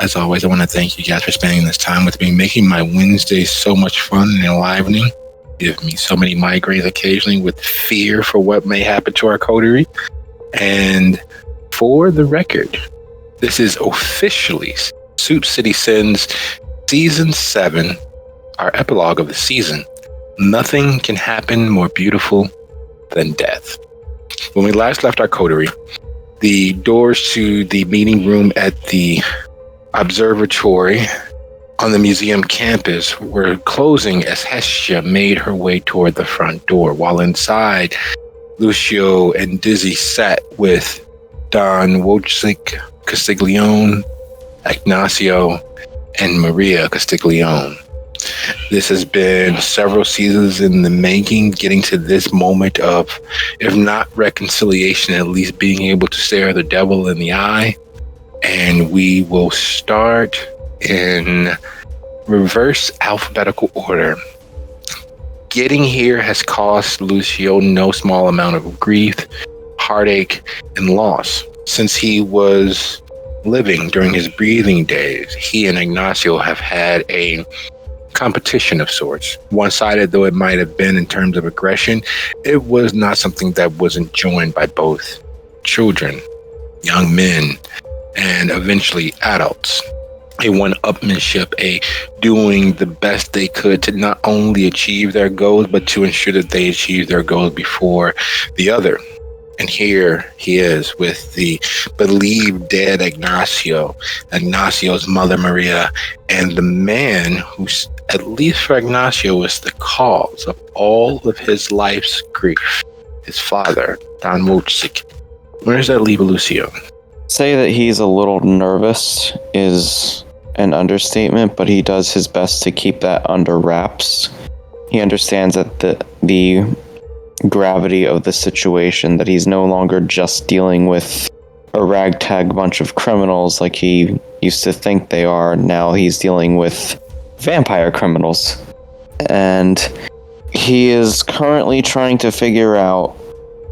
As always, I want to thank you guys for spending this time with me, making my Wednesdays so much fun and enlivening. Give me so many migraines occasionally with fear for what may happen to our coterie. And for the record, this is officially Soup City Sins Season 7, our epilogue of the season. Nothing can happen more beautiful than death. When we last left our coterie, the doors to the meeting room at the observatory on the museum campus were closing as Hestia made her way toward the front door, while inside, Lucio and Dizzy sat with Don Wojcik Castiglione, Ignacio, and Maria Castiglione. This has been several seasons in the making, getting to this moment of, if not reconciliation, at least being able to stare the devil in the eye. And we will start in reverse alphabetical order. Getting here has cost Lucio no small amount of grief, heartache, and loss. Since he was living during his breathing days, he and Ignacio have had a competition of sorts. One-sided though it might have been in terms of aggression, it was not something that was enjoyed by both children, young men, and eventually adults. A one-upmanship, a doing the best they could to not only achieve their goals, but to ensure that they achieve their goals before the other. And here he is with the believed dead Ignacio's mother Maria, and the man who's, at least for Ignacio, was the cause of all of his life's grief, his father, Don Wojcik. Where does that leave Lucio? Say that he's a little nervous is an understatement, but he does his best to keep that under wraps. He understands that the gravity of the situation, that he's no longer just dealing with a ragtag bunch of criminals like he used to think they are. Now he's dealing with vampire criminals. And he is currently trying to figure out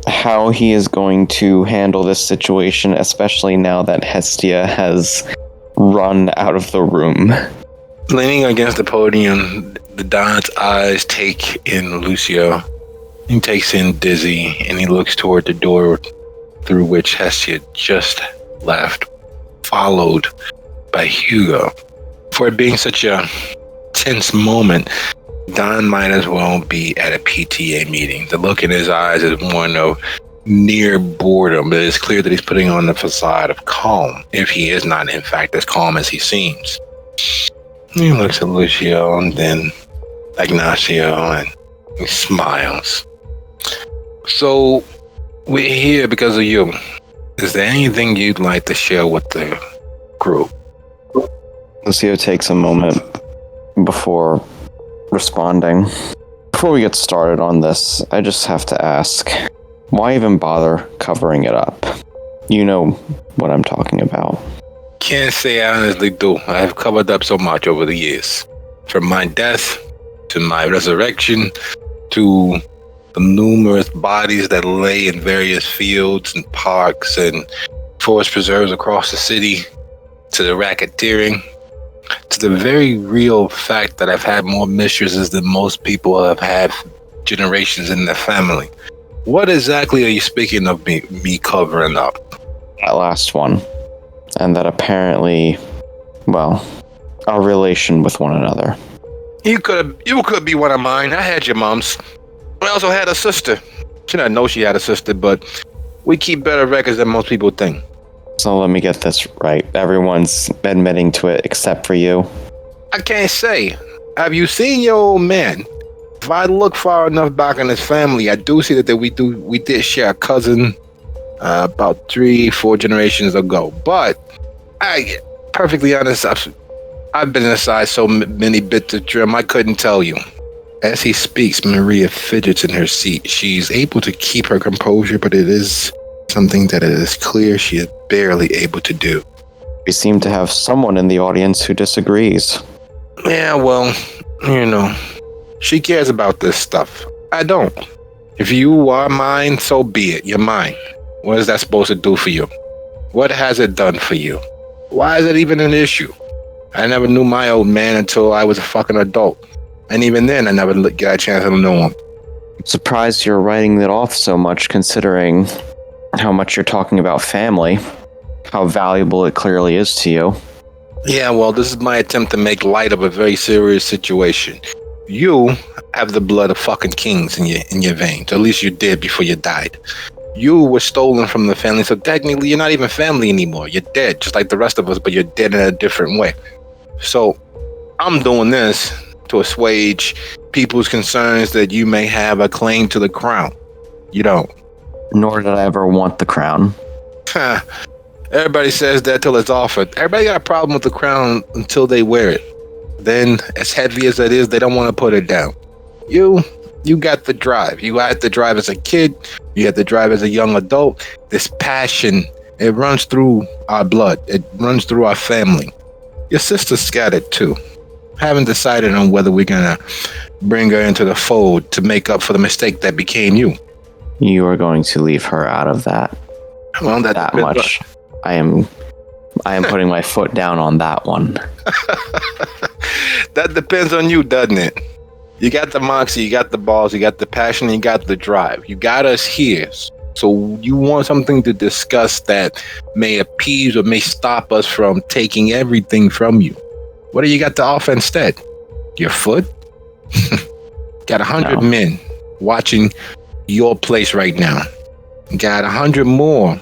how he is going to handle this situation, especially now that Hestia has run out of the room. Leaning against the podium, the Don's eyes take in Lucio. He takes in Dizzy, and he looks toward the door through which Hestia just left, followed by Hugo. For it being such a tense moment, Don might as well be at a PTA meeting. The look in his eyes is one of near boredom, but it's clear that he's putting on the facade of calm, if he is not, in fact, as calm as he seems. He looks at Lucio and then Ignacio, and he smiles. So, we're here because of you. Is there anything you'd like to share with the group? Lucio takes a moment before responding. Before we get started on this, I just have to ask, why even bother covering it up? You know what I'm talking about. Can't say I honestly do. I have covered up so much over the years. From my death, to my resurrection, to the numerous bodies that lay in various fields and parks and forest preserves across the city, to the racketeering, to the very real fact that I've had more mistresses than most people have had generations in their family. What exactly are you speaking of me covering up? That last one. And that apparently, well, our relation with one another. You could be one of mine. I had your mom's. I also had a sister. She didn't know she had a sister, but we keep better records than most people think. So let me get this right. Everyone's admitting to it except for you. I can't say. Have you seen your old man? If I look far enough back in his family, I do see that we did share a cousin about 3-4 generations ago. But I perfectly honest, I've been inside so many bits of trim, I couldn't tell you. As he speaks, Maria fidgets in her seat. She's able to keep her composure, but it is something that it is clear she is barely able to do. We seem to have someone in the audience who disagrees. Yeah, well, she cares about this stuff. I don't. If you are mine, so be it. You're mine. What is that supposed to do for you? What has it done for you? Why is it even an issue? I never knew my old man until I was a fucking adult. And even then, I never got a chance to know him. I'm surprised you're writing it off so much, considering how much you're talking about family, how valuable it clearly is to you. Yeah, well, this is my attempt to make light of a very serious situation. You have the blood of fucking kings in your veins. At least you did before you died. You were stolen from the family, so technically you're not even family anymore. You're dead, just like the rest of us, but you're dead in a different way. So I'm doing this to assuage people's concerns that you may have a claim to the crown. You don't. Nor did I ever want the crown. Everybody says that till it's offered. Everybody got a problem with the crown until they wear it. Then, as heavy as it is, they don't want to put it down. You got the drive. You had the drive as a kid. You had the drive as a young adult. This passion, it runs through our blood. It runs through our family. Your sister's got it too. Haven't decided on whether we're gonna bring her into the fold to make up for the mistake that became you. You are going to leave her out of that. Well, that much. I am putting my foot down on that one. That depends on you, doesn't it? You got the moxie, you got the balls, you got the passion, you got the drive. You got us here. So you want something to discuss that may appease or may stop us from taking everything from you. What do you got to offer instead? Your foot? Got 100 men watching your place right now. Got 100 more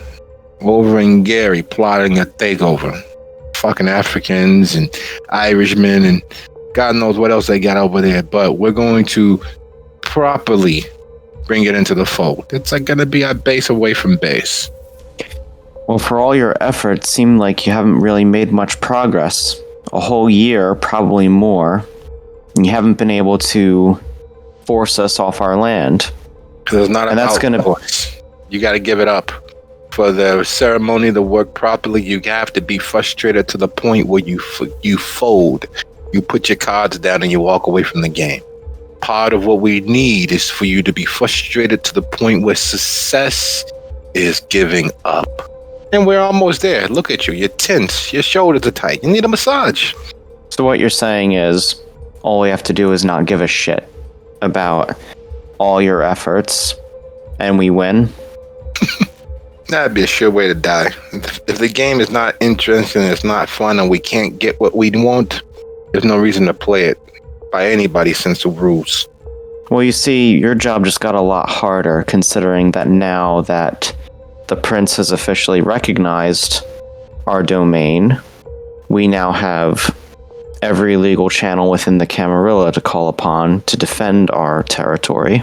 over in Gary plotting a takeover. Fucking Africans and Irishmen and God knows what else they got over there. But we're going to properly bring it into the fold. It's like going to be our base away from base. Well, for all your efforts, seem like you haven't really made much progress. A whole year, probably more. And you haven't been able to force us off our land. There's not and that's gonna. You got to give it up. For the ceremony to work properly, you have to be frustrated to the point where you fold. You put your cards down and you walk away from the game. Part of what we need is for you to be frustrated to the point where success is giving up. And we're almost there. Look at you. You're tense. Your shoulders are tight. You need a massage. So what you're saying is all we have to do is not give a shit about all your efforts and we win? That'd be a sure way to die. If the game is not interesting, it's not fun, and we can't get what we want, there's no reason to play it by anybody's sense of rules. Well, you see, your job just got a lot harder, considering that now that the prince has officially recognized our domain, we now have every legal channel within the Camarilla to call upon to defend our territory.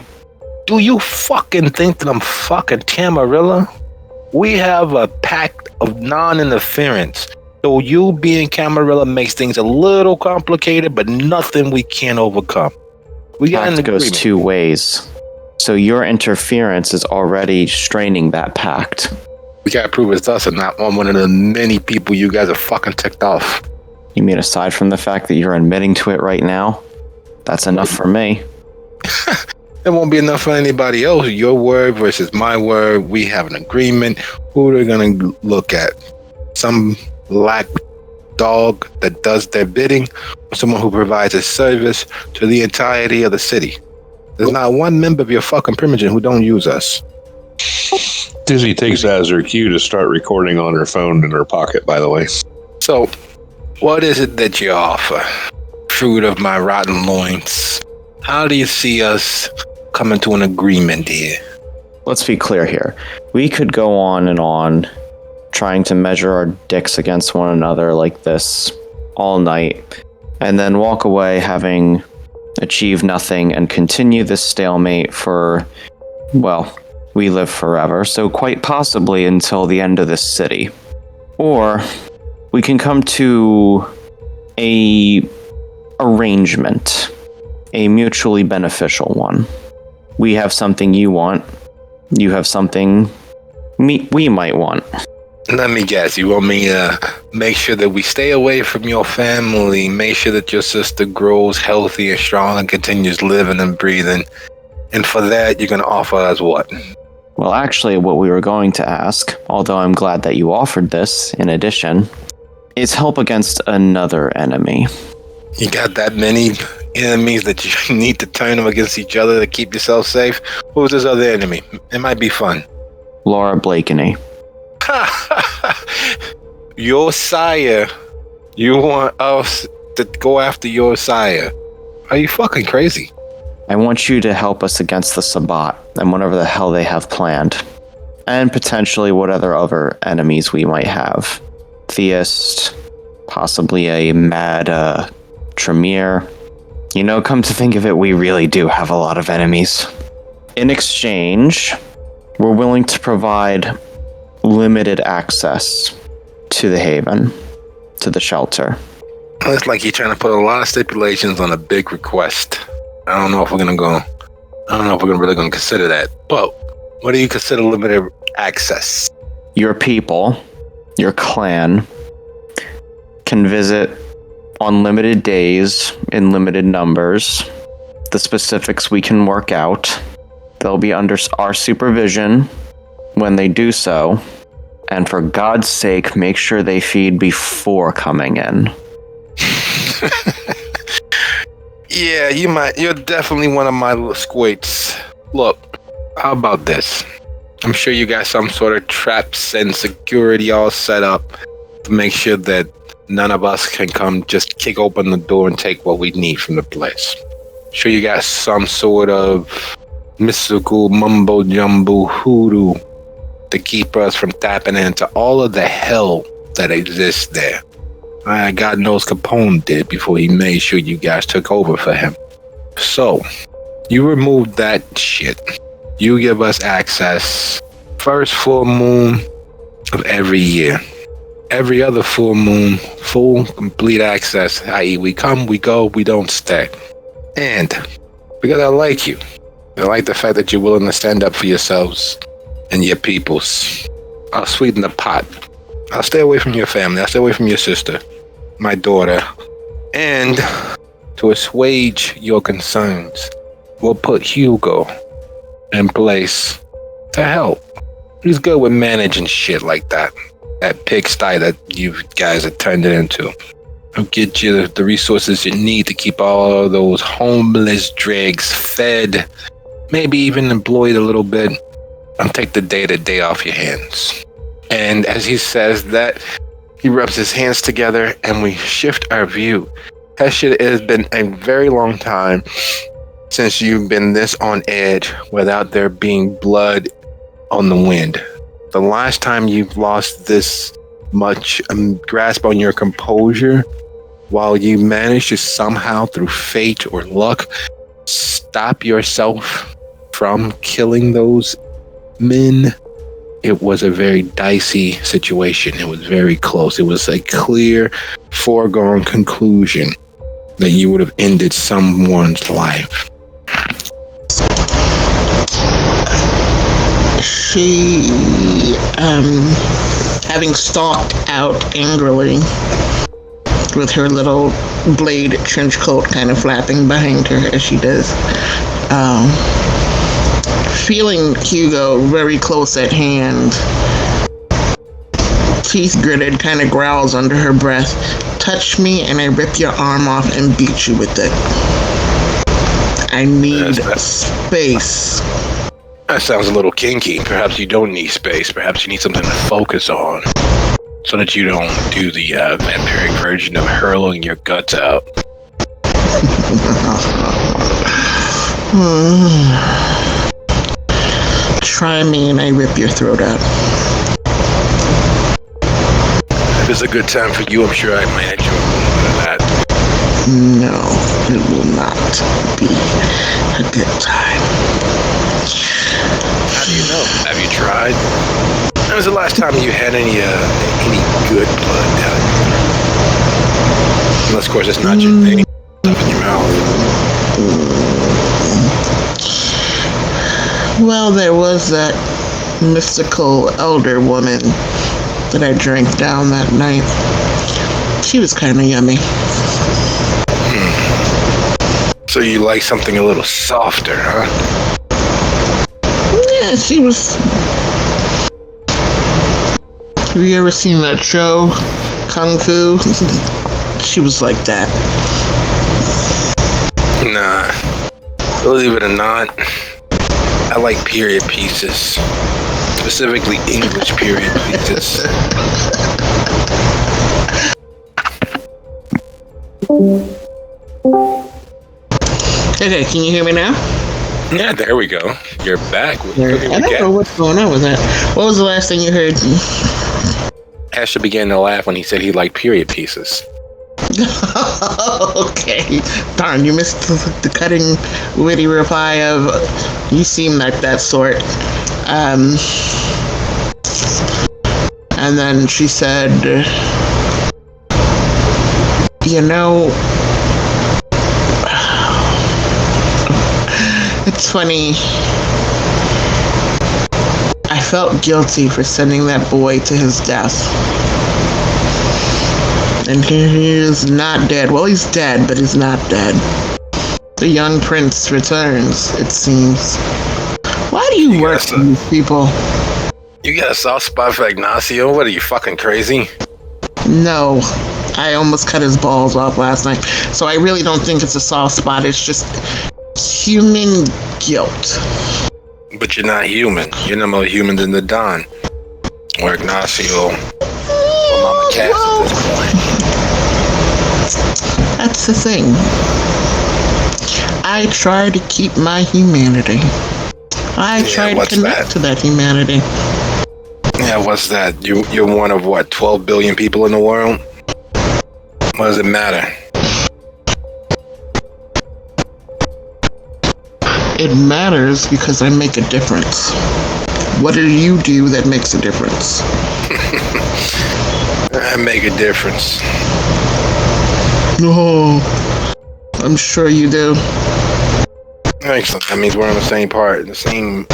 Do you fucking think that I'm fucking Camarilla? We have a pact of non-interference. So you being Camarilla makes things a little complicated, but nothing we can't overcome. We got an agreement. Goes two ways. So your interference is already straining that pact. We gotta prove it's us and not one of the many people you guys are fucking ticked off. You mean aside from the fact that you're admitting to it right now? That's enough for me. It won't be enough for anybody else. Your word versus my word. We have an agreement. Who are they going to look at? Some black dog that does their bidding, or someone who provides a service to the entirety of the city? There's not one member of your fucking primogen who don't use us. Dizzy takes that as her cue to start recording on her phone in her pocket, by the way. So, what is it that you offer? Fruit of my rotten loins. How do you see us coming to an agreement here? Let's be clear here. We could go on and on trying to measure our dicks against one another like this all night, and then walk away having achieved nothing and continue this stalemate for, well, we live forever, so quite possibly until the end of this city. Or we can come to a arrangement, a mutually beneficial one. We have something you want. You have something we might want. Let me guess. You want me to make sure that we stay away from your family, make sure that your sister grows healthy and strong and continues living and breathing. And for that, you're going to offer us what? Well, actually, what we were going to ask, although I'm glad that you offered this in addition, is help against another enemy. You got that many enemies that you need to turn them against each other to keep yourself safe? Who's this other enemy? It might be fun. Laura Blakeney. Your sire. You want us to go after your sire? Are you fucking crazy? I want you to help us against the Sabbat and whatever the hell they have planned. And potentially what other enemies we might have. Theist, possibly a mad Tremere. You know, come to think of it, we really do have a lot of enemies. In exchange, we're willing to provide limited access to the haven, to the shelter. It's like you're trying to put a lot of stipulations on a big request. I don't know if we're really gonna consider that. But what do you consider limited access? Your people, your clan, can visit on limited days in limited numbers. The specifics we can work out. They'll be under our supervision when they do so. And for God's sake, make sure they feed before coming in. Yeah, you're definitely one of my little squates. Look, how about this? I'm sure you got some sort of traps and security all set up to make sure that none of us can come just kick open the door and take what we need from the place. Sure you got some sort of mystical mumbo jumbo hoodoo to keep us from tapping into all of the hell that exists there. God knows Capone did before he made sure you guys took over for him. So, you remove that shit. You give us access first full moon of every year. Every other full moon, full, complete access, i.e. we come, we go, we don't stay. And because I like you, I like the fact that you're willing to stand up for yourselves and your peoples. I'll sweeten the pot. I'll stay away from your family. I'll stay away from your sister, my daughter. And to assuage your concerns, we'll put Hugo in place to help. He's good with managing shit like that. That pigsty that you guys have turned it into. I'll get you the resources you need to keep all of those homeless dregs fed, maybe even employed a little bit, and take the day-to-day off your hands. And as he says that, he rubs his hands together and we shift our view. Hestia, it has been a very long time since you've been this on edge without there being blood on the wind. The last time you've lost this much grasp on your composure, while you managed to somehow through fate or luck stop yourself from killing those men, it was a very dicey situation. It was very close. It was a clear, foregone conclusion that you would have ended someone's life. She, having stalked out angrily with her little blade trench coat kind of flapping behind her as she does, feeling Hugo very close at hand, teeth gritted, kind of growls under her breath, "Touch me and I rip your arm off and beat you with it. I need space." That sounds a little kinky. Perhaps you don't need space. Perhaps you need something to focus on so that you don't do the vampiric version of hurling your guts out. Try me and I rip your throat out. If it's a good time for you, I'm sure I might actually a little bit of that. No, it will not be a good time. How do you know? Have you tried? When was the last time you had any good blood? Unless, of course, it's not your thing. Stuff in your mouth. Well, there was that mystical elder woman that I drank down that night. She was kind of yummy. So you like something a little softer, huh? Yeah, she was... Have you ever seen that show, Kung Fu? She was like that. Nah. Believe it or not, I like period pieces. Specifically English period pieces. Okay, can you hear me now? Yeah, there we go. You're back. I don't know what's going on with that. What was the last thing you heard? Hestia began to laugh when he said he liked period pieces. Okay. Darn, you missed the cutting, witty reply of, you seem like that sort. And then she said, you know, it's funny. I felt guilty for sending that boy to his death. And here he is not dead. Well, he's dead, but he's not dead. The young prince returns, it seems. Why do you work for these people? You got a soft spot for Ignacio? What are you, fucking crazy? No. I almost cut his balls off last night. So I really don't think it's a soft spot. It's just human guilt. But you're not human. You're no more human than the Don. Or Ignacio. Or Mama Cass at this point. That's the thing. I try to keep my humanity. I try to connect to that humanity. Yeah, what's that? You're one of what, 12 billion people in the world? What does it matter? It matters because I make a difference. What do you do that makes a difference? I make a difference. Oh, I'm sure you do. Excellent. That means we're on the same part, the same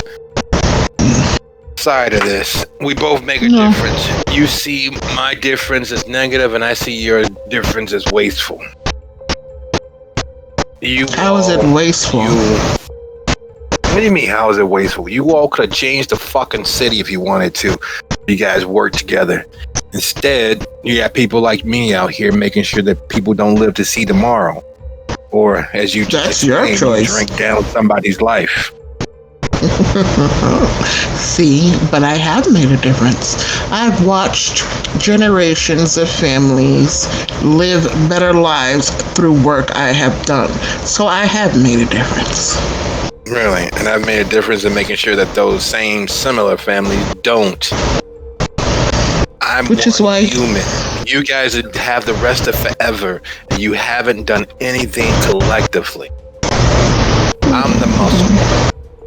side of this. We both make a difference. You see my difference as negative, and I see your difference as wasteful. How is it wasteful? What do you mean, how is it wasteful? You all could have changed the fucking city if you wanted to. You guys work together. Instead, you got people like me out here making sure that people don't live to see tomorrow. Or, as you just explained, you drink down somebody's life. See, but I have made a difference. I've watched generations of families live better lives through work I have done. So I have made a difference. Really? And I've made a difference in making sure that those same similar families don't. Which is why human. You guys have the rest of forever, and you haven't done anything collectively. I'm the muscle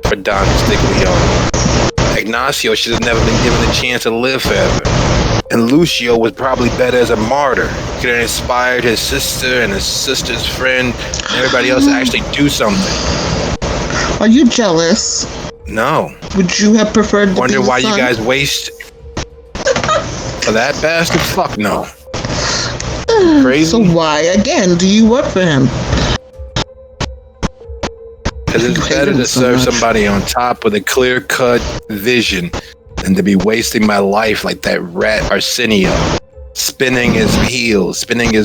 for Don Castiglione. Ignacio should have never been given the chance to live forever. And Lucio was probably better as a martyr. He could have inspired his sister and his sister's friend and everybody else to actually do something. Are you jealous? No. Would you have preferred to Wonder be why son? you guys waste for that bastard? Fuck no. Crazy? So why, again, do you work for him? Because it's better to serve somebody on top with a clear-cut vision than to be wasting my life like that rat Arsenio, spinning his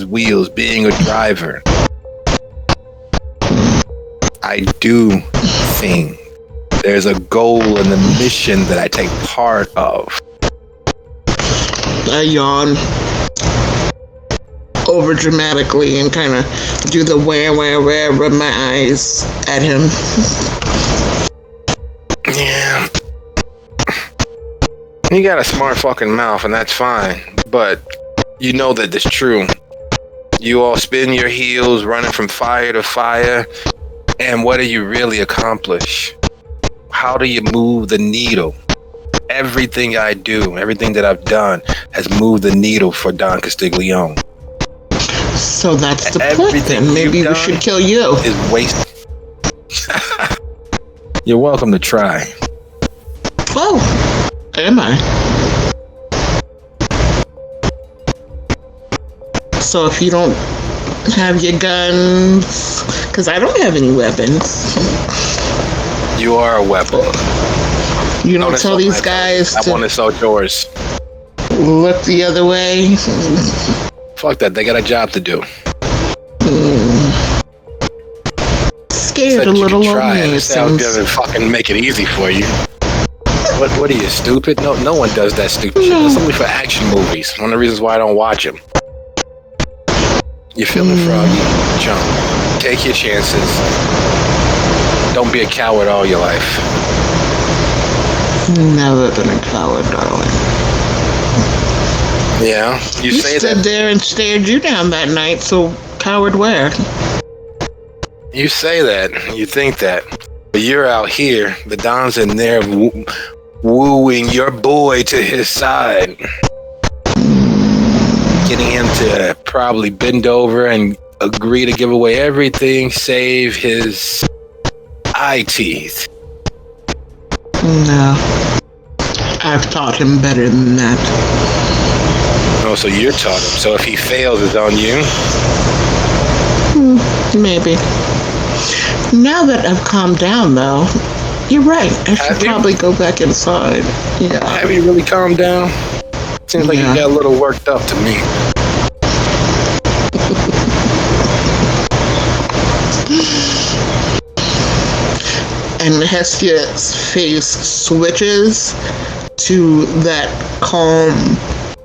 wheels, being a driver. I do think there's a goal in the mission that I take part of. I yawn over dramatically and kind of do the where, rub my eyes at him. Yeah. You got a smart fucking mouth, and that's fine. But you know that it's true. You all spin your heels, running from fire to fire. And what do you really accomplish? How do you move the needle? Everything I do, everything that I've done has moved the needle for Don Castiglione. So that's the point Everything then. Maybe you've we done should kill you. is wasted. You're welcome to try. Oh, am I? So if you don't have your guns, because I don't have any weapons. You are a weapon. You don't tell these guys I want to assault yours. look the other way. Fuck that. They got a job to do. Scared a little try of me, it. it Sounds seems. gonna fucking make it easy for you. What are you, stupid? No one does that stupid shit. That's only for action movies. One of the reasons why I don't watch them. You feeling froggy? Jump. Take your chances. Don't be a coward all your life. Never been a coward, darling. Yeah, you He say stood that. there and stared you down that night, so coward where? You say that. You think that. But you're out here. The Don's in there wooing your boy to his side. Getting him to probably bend over and agree to give away everything save his eye teeth. No. I've taught him better than that. Oh, so you're taught him. So if he fails, it's on you? Maybe. Now that I've calmed down, though, you're right. I should Have you? probably go back inside. Yeah. Have you really calmed down? Seems like Yeah. you got a little worked up to me. And Hestia's face switches to that calm,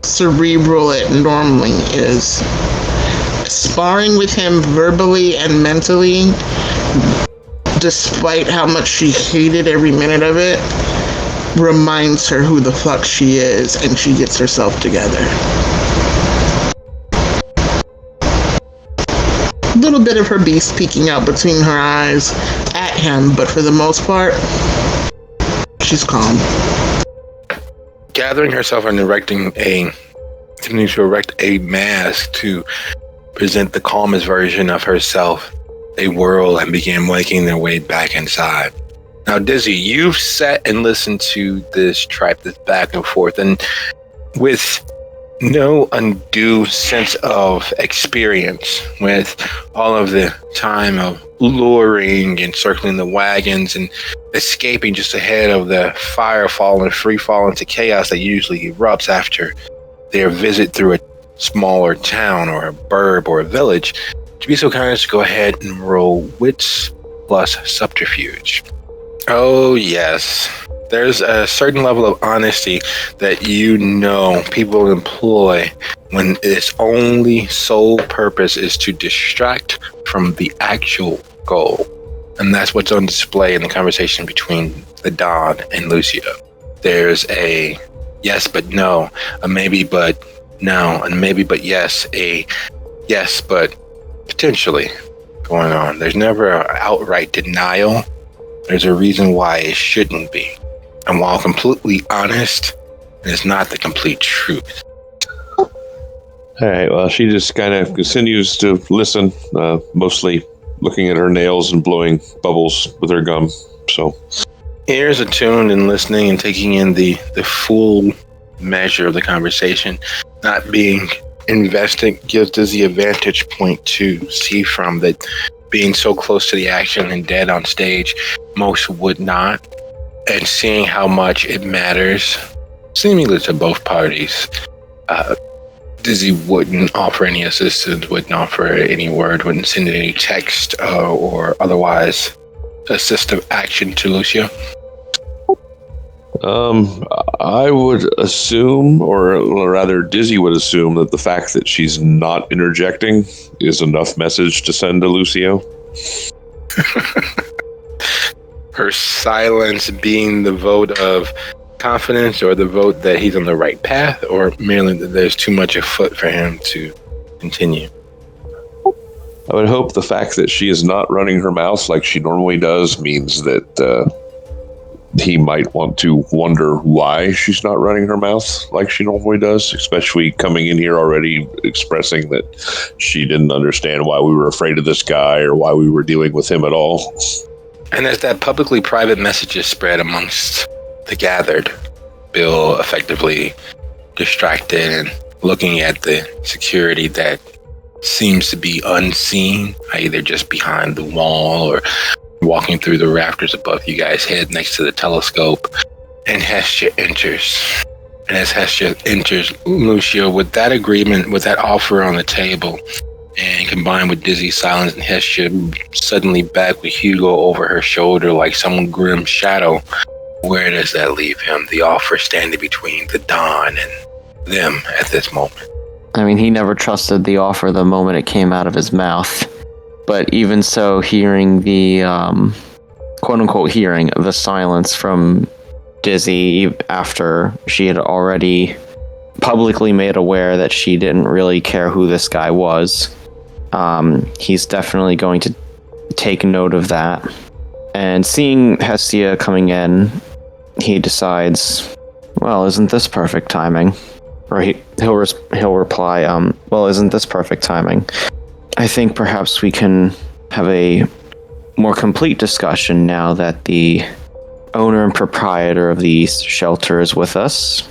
cerebral it normally is. Sparring with him verbally and mentally, despite how much she hated every minute of it, reminds her who the fuck she is, and she gets herself together. A little bit of her beast peeking out between her eyes at him, but for the most part, she's calm. Gathering herself and continuing to erect a mask to present the calmest version of herself, they whirl and begin making their way back inside. Now, Dizzy, you've sat and listened to this tripe, this back and forth, and with no undue sense of experience, with all of the time of luring and circling the wagons and escaping just ahead of the firefall and free fall into chaos that usually erupts after their visit through a smaller town or a burb or a village, to be so kind as to go ahead and roll wits plus subterfuge. Oh, yes. There's a certain level of honesty that you know people employ when its only sole purpose is to distract from the actual goal. And that's what's on display in the conversation between the Don and Lucio. There's a yes but no, a maybe but no, and maybe but yes, a yes but potentially going on. There's never an outright denial. There's a reason why it shouldn't be. And while completely honest, it's not the complete truth. All right. Well, she just kind of continues to listen, mostly looking at her nails and blowing bubbles with her gum. So, Ears attuned and listening and taking in the full measure of the conversation, not being invested, gives Dizzy a vantage point to see from that. Being so close to the action and dead on stage, most would not. And seeing how much it matters, seemingly to both parties, Dizzy wouldn't offer any assistance, wouldn't offer any word, wouldn't send any text or otherwise assistive action to Lucio. I would assume, or rather Dizzy would assume, that the fact that she's not interjecting is enough message to send to Lucio. Her silence being the vote of confidence, or the vote that he's on the right path, or merely that there's too much afoot for him to continue. I would hope the fact that she is not running her mouth like she normally does means that he might want to wonder why she's not running her mouth like she normally does, especially coming in here already expressing that she didn't understand why we were afraid of this guy or why we were dealing with him at all. And as that publicly private messages spread amongst the gathered, Bill effectively distracted and looking at the security that seems to be unseen, either just behind the wall or walking through the rafters above you guys' head next to the telescope. And Hestia enters. And as Hestia enters, Lucio, with that agreement, with that offer on the table, and combined with dizzy silence and Hestia suddenly back with Hugo over her shoulder like some grim shadow, where does that leave him? The offer standing between the Don and them at this moment. I mean, he never trusted the offer the moment it came out of his mouth. But even so, hearing the, quote-unquote hearing the silence from Dizzy after she had already publicly made aware that she didn't really care who this guy was, he's definitely going to take note of that. And seeing Hestia coming in, he decides, well, isn't this perfect timing? Or he'll reply, well, isn't this perfect timing? I think perhaps we can have a more complete discussion now that the owner and proprietor of the shelter is with us.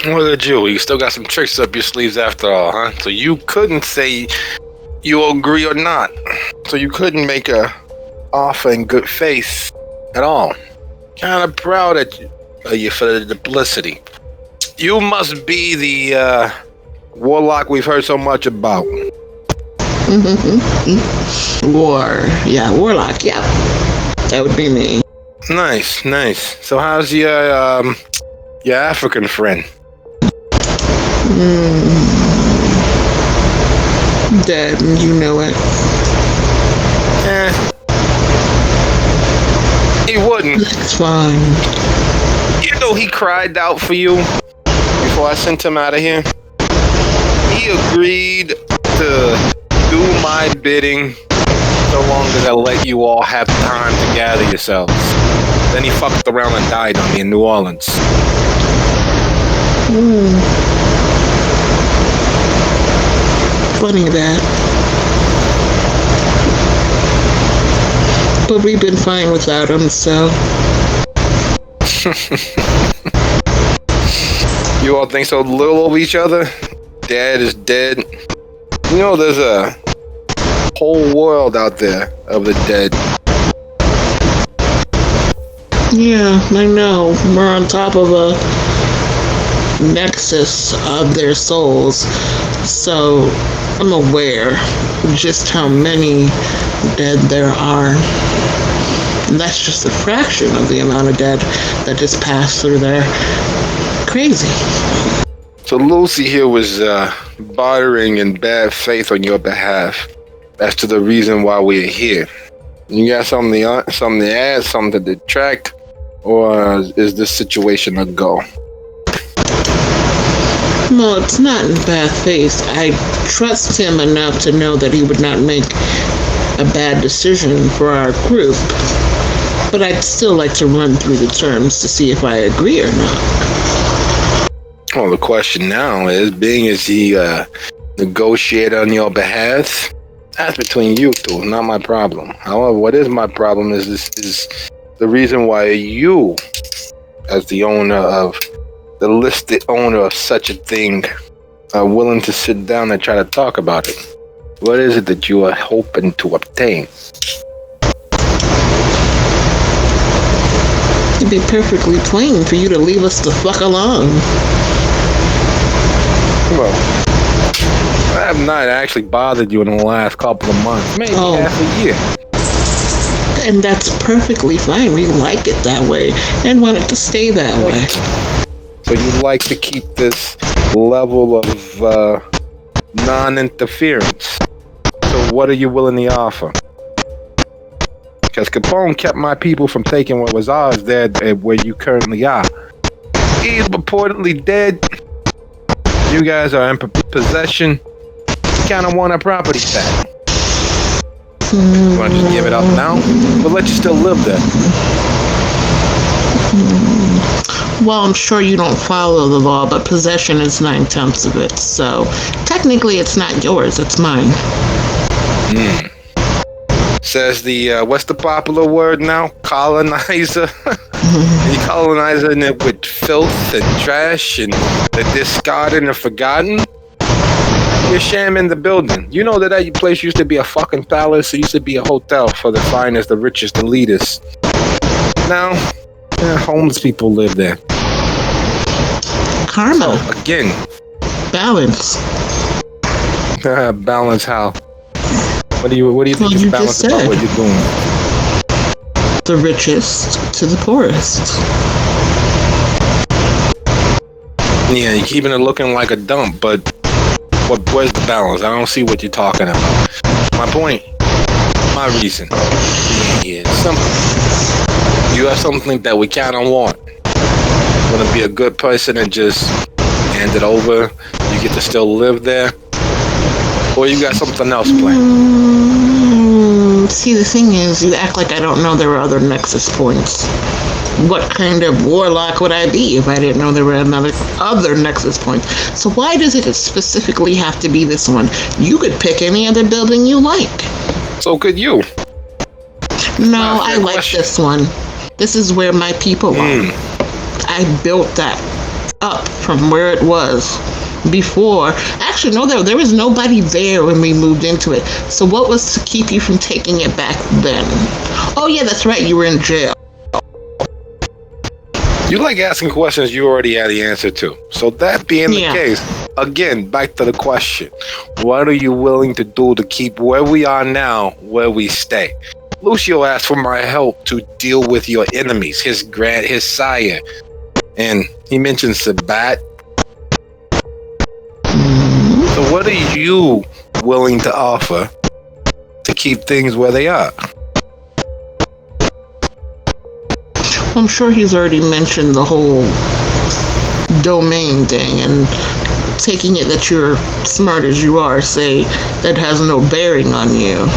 Look at you. You still got some tricks up your sleeves after all, huh? So you couldn't say you agree or not. So you couldn't make a offer in good faith at all. Kind of proud of you for the duplicity. You must be the warlock we've heard so much about. Warlock, yeah. That would be me. Nice. So how's your African friend? Dead, you know it. He wouldn't. It's fine. You know he cried out for you before I sent him out of here. He agreed to do my bidding so long as I let you all have time to gather yourselves. Then he fucked around and died on me in New Orleans. Funny that. But we've been fine without him, so. You all think so little of each other? Dad is dead. You know, there's a whole world out there of the dead. Yeah, I know. We're on top of a nexus of their souls, so I'm aware just how many dead there are. And that's just a fraction of the amount of dead that just passed through there. Crazy. So Lucy here was bartering in bad faith on your behalf as to the reason why we're here. You got something to add, something to detract, or is this situation a go? No, it's not in bad faith. I trust him enough to know that he would not make a bad decision for our group. But I'd still like to run through the terms to see if I agree or not. Well, the question now is, being as he negotiated on your behalf, that's between you two, not my problem. However, what is my problem is the reason why you, as the owner of the listed owner of such a thing, are willing to sit down and try to talk about it. What is it that you are hoping to obtain? It'd be perfectly plain for you to leave us the fuck alone. Well, I have not actually bothered you in the last couple of months, maybe half a year. And that's perfectly fine. We like it that way and want it to stay that way. So you'd like to keep this level of non-interference. So what are you willing to offer? Because Capone kept my people from taking what was ours there where you currently are. He's reportedly dead. You guys are in possession. You kind of want our property back. You want to just give it up now? We'll let you still live there. Well, I'm sure you don't follow the law, but possession is 9/10 of it. So technically, it's not yours; it's mine. Says the what's the popular word now? Colonizer. You colonizing it with filth and trash and the discarded and forgotten. You're shamming the building. You know that place used to be a fucking palace. It used to be a hotel for the finest, the richest, the elitists. Now, homeless people live there. Karma. So, again, balance. Balance how? What do you think is balance about what you're doing? The richest to the poorest. Yeah, you're keeping it looking like a dump, but where's the balance? I don't see what you're talking about. My point, my reason is simple. You have something that we kind of want. You want to be a good person and just hand it over. You get to still live there. Or you got something else planned? See, the thing is, you act like I don't know there were other nexus points. What kind of warlock would I be if I didn't know there were other nexus points? So why does it specifically have to be this one? You could pick any other building you like. So could you. No, I like this one. This is where my people are. I built that up from where it was before. Actually, no, there was nobody there when we moved into it. So what was to keep you from taking it back then? Oh yeah, that's right, you were in jail. You like asking questions you already had the answer to. So that being the case, again, back to the question. What are you willing to do to keep where we are now, where we stay? Lucio asked for my help to deal with your enemies, his sire. And he mentioned Sabat. So what are you willing to offer to keep things where they are? I'm sure he's already mentioned the whole domain thing, and taking it that you're smart as you are, say that has no bearing on you.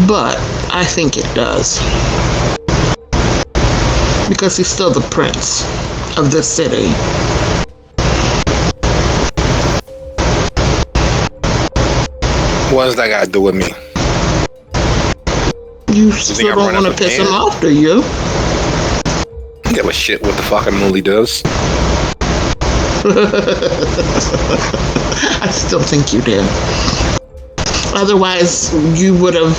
But I think it does. Because he's still the prince of this city. What does that got to do with me? You still don't want to piss him off, do you? Give a shit what the fucking Mooly does. I still think you did. Otherwise, you would have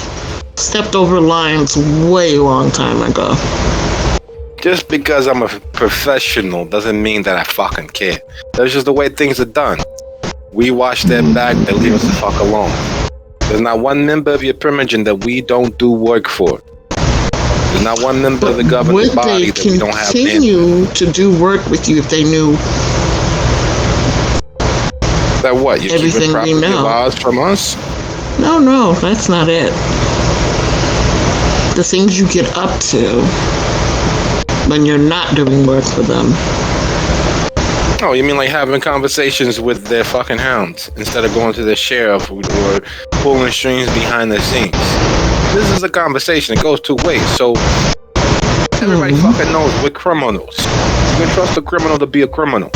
stepped over lines way long time ago. Just because I'm a professional doesn't mean that I fucking care. That's just the way things are done. We watch their back, they leave us the fuck alone. There's not one member of your primogen that we don't do work for. There's not one member of the governing body that we don't have in. Would they continue to do work with you if they knew that what? You're everything keeping property of ours from us? No, that's not it. The things you get up to when you're not doing work for them. Oh, you mean like having conversations with their fucking hounds instead of going to the sheriff or pulling strings behind the scenes? This is a conversation. It goes two ways. So everybody fucking knows we're criminals. You can trust a criminal to be a criminal.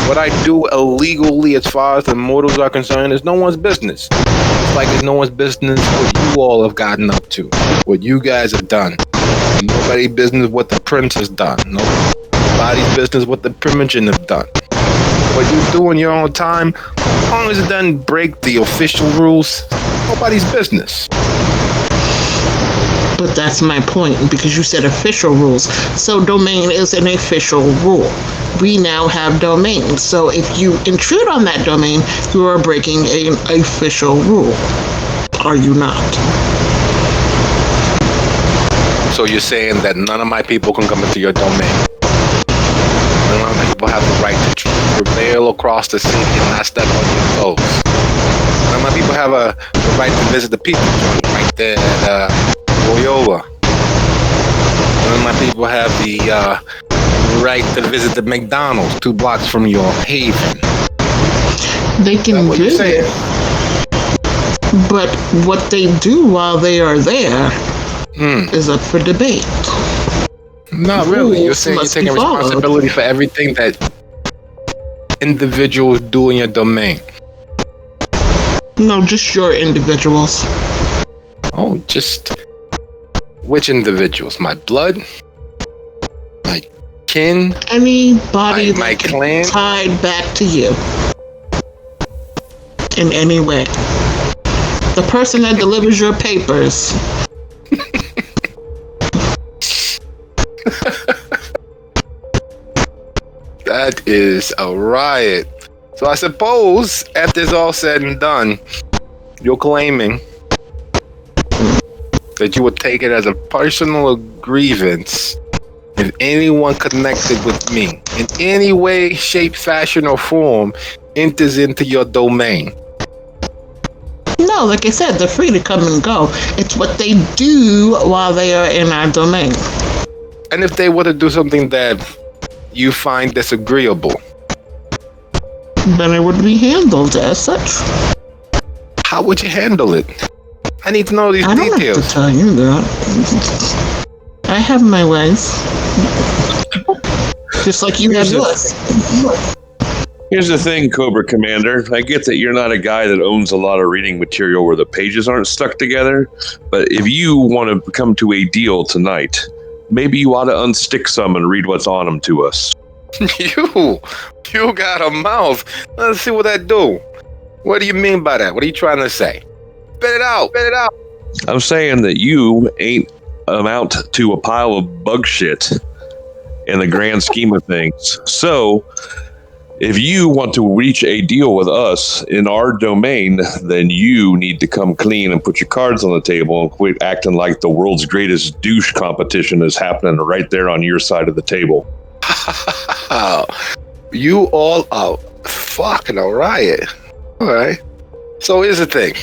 What I do illegally as far as the mortals are concerned is no one's business. It's like it's no one's business what you all have gotten up to, what you guys have done. Nobody's business what the prince has done. Nobody's business what the primogen have done. What you do in your own time, as long as it doesn't break the official rules, nobody's business. But that's my point, because you said official rules. So domain is an official rule. We now have domain. So if you intrude on that domain, you are breaking an official rule. Are you not? So you're saying that none of my people can come into your domain? None of my people have the right to prevail across the city and not step on your toes? None of my people have the right to visit the people right there at Loyola? None of my people have the right to visit the McDonald's 2 blocks from your haven? They can visit. But what they do while they are there is up for debate. Not really. You're Rules saying you're must be taking followed. responsibility for everything that individuals do in your domain. No, just your individuals. Oh, just which individuals? My blood? My kin? Anybody My that can clan? be tied back to you in any way. The person that delivers your papers. That is a riot. So I suppose after it's all said and done, you're claiming that you would take it as a personal grievance if anyone connected with me in any way, shape, fashion, or form enters into your domain. No, like I said, they're free to come and go. It's what they do while they are in our domain. And if they were to do something that you find disagreeable, Then it would be handled as such. how would you handle it? I need to know these I don't have details. to tell you that. I have my ways. Just like you have yours. Here's the thing, Cobra Commander. I get that you're not a guy that owns a lot of reading material where the pages aren't stuck together, but if you want to come to a deal tonight, maybe you ought to unstick some and read what's on them to us. You got a mouth. Let's see what that do. What do you mean by that? What are you trying to say? Spit it out. Spit it out. I'm saying that you ain't amount to a pile of bug shit in the grand scheme of things. So, if you want to reach a deal with us in our domain, then you need to come clean and put your cards on the table and quit acting like the world's greatest douche competition is happening right there on your side of the table. You all are fucking a riot. All right. So here's the thing.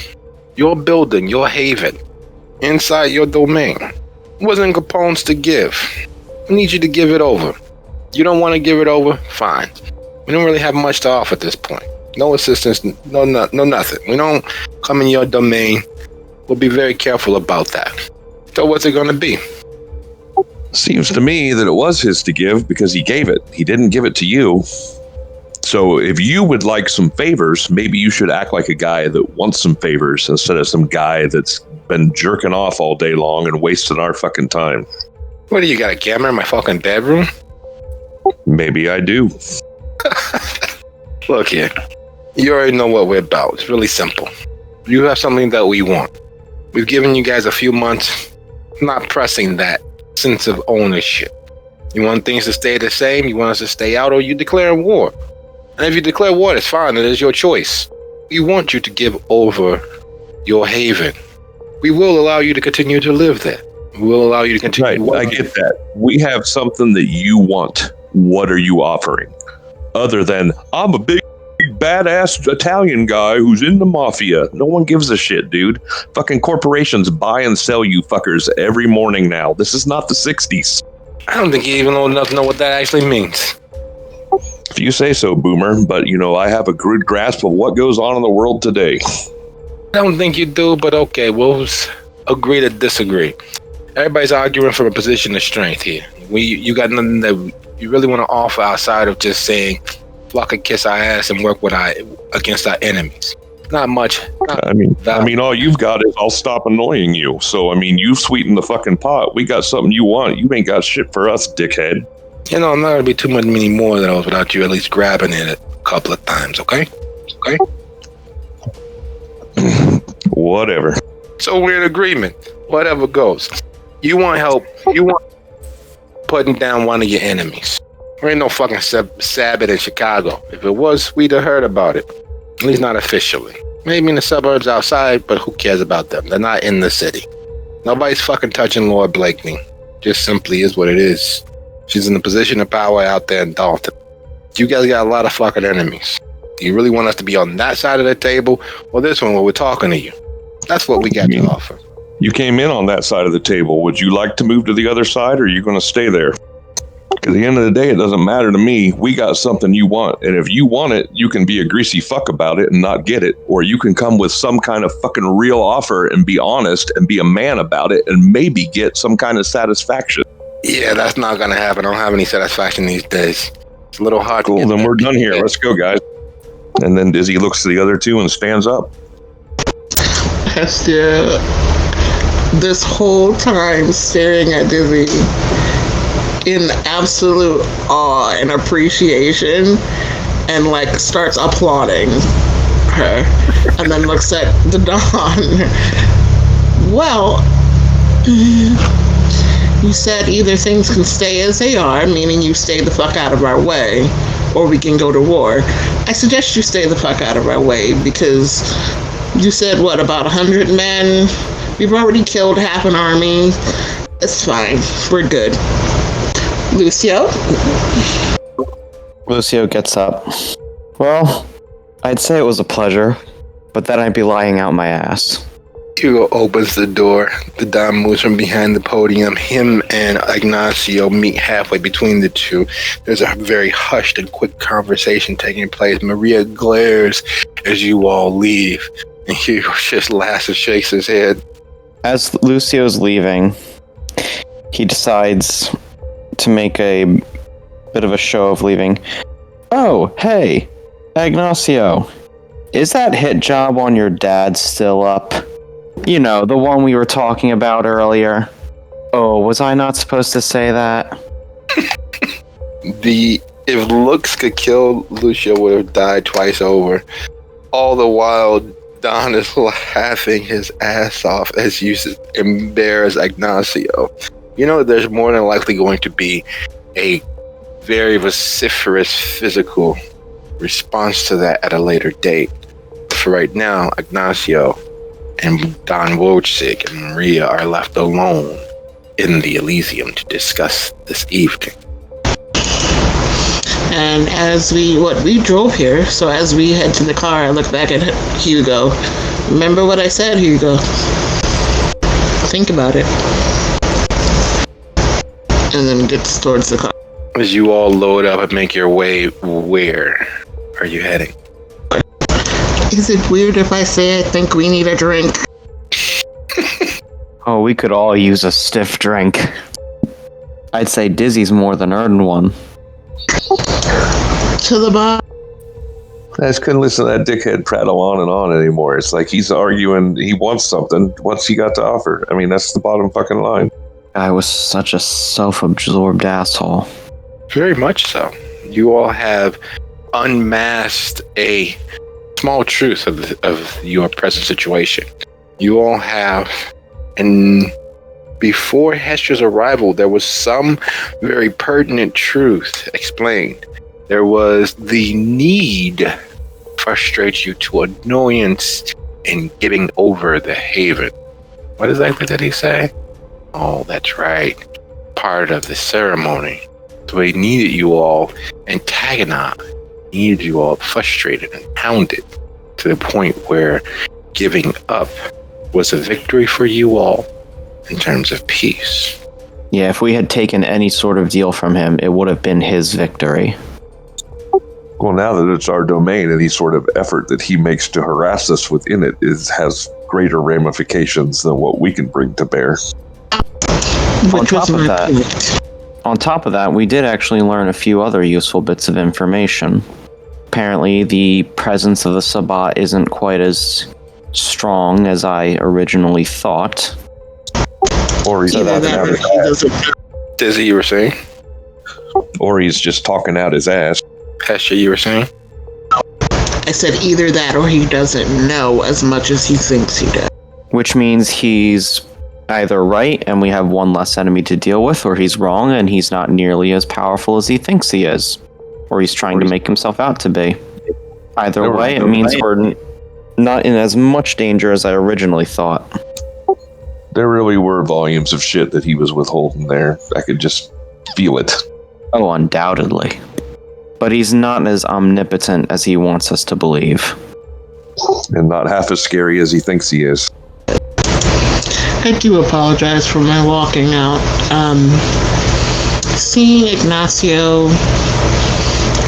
Your building, your haven, inside your domain, wasn't Capone's to give. I need you to give it over. You don't want to give it over? Fine. We don't really have much to offer at this point. No assistance, no nothing. We don't come in your domain. We'll be very careful about that. So what's it going to be? Seems to me that it was his to give because he gave it. He didn't give it to you. So if you would like some favors, maybe you should act like a guy that wants some favors instead of some guy that's been jerking off all day long and wasting our fucking time. What do you got, a camera in my fucking bedroom? Maybe I do. Look here. You already know what we're about. It's really simple. You have something that we want. We've given you guys a few months, not pressing that sense of ownership. You want things to stay the same, you want us to stay out, or you declare war. And if you declare war, it's fine. It is your choice. We want you to give over your haven. We will allow you to continue to live there. We will allow you to continue. Right, I get that. We have something that you want. What are you offering? Other than, I'm a big badass Italian guy who's in the mafia. No one gives a shit, dude. Fucking corporations buy and sell you fuckers every morning now. This is not the 60s. I don't think you even know enough to know what that actually means. If you say so, Boomer, but I have a good grasp of what goes on in the world today. I don't think you do, but okay, we'll agree to disagree. Everybody's arguing from a position of strength here. You got nothing that you really want to offer outside of just saying, "Flock and kiss our ass and work against our enemies." Not much. I mean, all you've got is I'll stop annoying you. So, you've sweetened the fucking pot. We got something you want. You ain't got shit for us, dickhead. I'm not gonna be too many more of those without you at least grabbing it a couple of times. Okay. Whatever. So we're in agreement. Whatever goes. You want help. You want putting down one of your enemies. There ain't no fucking Sabbath in Chicago. If it was, we'd have heard about it. At least not officially. Maybe in the suburbs outside, but who cares about them? They're not in the city. Nobody's fucking touching Lord Blakeney. Just simply is what it is. She's in a position of power out there in Dalton. You guys got a lot of fucking enemies. Do you really want us to be on that side of the table or this one where we're talking to you? That's what we got to offer. You came in on that side of the table. Would you like to move to the other side, or are you going to stay there? At the end of the day, it doesn't matter to me. We got something you want. And if you want it, you can be a greasy fuck about it and not get it. Or you can come with some kind of fucking real offer and be honest and be a man about it and maybe get some kind of satisfaction. Yeah, that's not going to happen. I don't have any satisfaction these days. It's a little hard. Cool, then we're done here. Let's go, guys. And then Dizzy looks to the other two and stands up. Hestia, this whole time staring at Dizzy in absolute awe and appreciation, and like starts applauding her, and then looks at the Don. Well, you said either things can stay as they are, meaning you stay the fuck out of our way, or we can go to war. I suggest you stay the fuck out of our way, because you said, what, about 100 men? We've already killed half an army. It's fine. We're good. Lucio? Lucio gets up. Well, I'd say it was a pleasure, but then I'd be lying out my ass. Hugo opens the door. The Don moves from behind the podium. Him and Ignacio meet halfway between the two. There's a very hushed and quick conversation taking place. Maria glares as you all leave, and Hugo just laughs and shakes his head. As Lucio's leaving, he decides to make a bit of a show of leaving. Oh, hey, Ignacio, is that hit job on your dad still up? You know, the one we were talking about earlier. Oh, was I not supposed to say that? If looks could kill, Lucio would have died twice over. All the while, Don is laughing his ass off as you embarrass Ignacio. You know, there's more than likely going to be a very vociferous physical response to that at a later date. For right now, Ignacio and Don Wojcik and Maria are left alone in the Elysium to discuss this evening. And as we drove here, so as we head to the car, I look back at Hugo. Remember what I said, Hugo? Think about it. And then gets towards the car. As you all load up and make your way, where are you heading? Is it weird if I say I think we need a drink? Oh, we could all use a stiff drink. I'd say Dizzy's more than earned one. To the bar. I just couldn't listen to that dickhead prattle on anymore. It's like he's arguing he wants something. What's he got to offer? I mean, that's the bottom fucking line. I was such a self-absorbed asshole. Very much so. You all have unmasked a small truth of your present situation. You all have, and before Hestia's arrival, there was some very pertinent truth explained. There was the need frustrates you to annoyance in giving over the haven. What exactly did he say? Oh, that's right. Part of the ceremony. So he needed you all antagonized, needed you all frustrated and pounded to the point where giving up was a victory for you all in terms of peace. Yeah, if we had taken any sort of deal from him, it would have been his victory. Well, now that it's our domain, any sort of effort that he makes to harass us within it has greater ramifications than what we can bring to bear. On top of that, we did actually learn a few other useful bits of information. Apparently, the presence of the Sabbat isn't quite as strong as I originally thought. Or he's Dizzy, you were saying? Or he's just talking out his ass. Hestia, you were saying? I said either that or he doesn't know as much as he thinks he does. Which means he's either right and we have one less enemy to deal with, or he's wrong and he's not nearly as powerful as he thinks he is. Or he's trying to make himself out to be. Either way, it means we're not in as much danger as I originally thought. There really were volumes of shit that he was withholding there. I could just feel it. Oh, undoubtedly. But he's not as omnipotent as he wants us to believe. And not half as scary as he thinks he is. I do apologize for my walking out. seeing Ignacio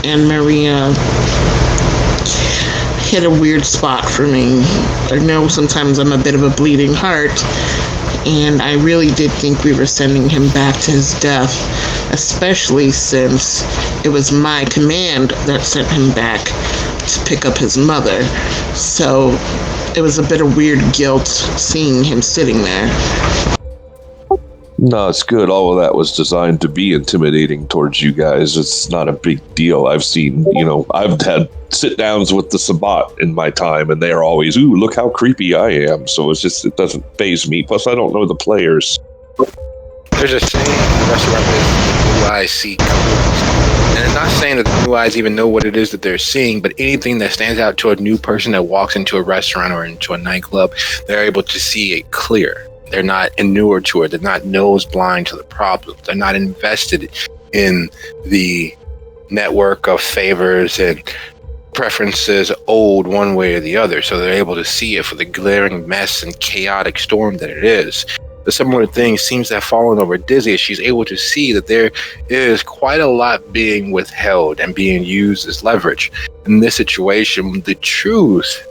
and Maria hit a weird spot for me. I know sometimes I'm a bit of a bleeding heart, and I really did think we were sending him back to his death, especially since it was my command that sent him back to pick up his mother. So it was a bit of weird guilt seeing him sitting there. No, it's good. All of that was designed to be intimidating towards you guys. It's not a big deal. I've seen, I've had sit downs with the Sabbat in my time, and they're always, ooh, look how creepy I am. So it doesn't faze me. Plus, I don't know the players. There's a saying in the restaurant business, blue eyes see colors. And it's not saying that the blue eyes even know what it is that they're seeing, but anything that stands out to a new person that walks into a restaurant or into a nightclub, they're able to see it clear. They're not inured to it. They're not nose blind to the problem. They're not invested in the network of favors and preferences owed one way or the other. So they're able to see it for the glaring mess and chaotic storm that it is. The similar thing seems to have fallen over Dizzy as she's able to see that there is quite a lot being withheld and being used as leverage. In this situation, the truth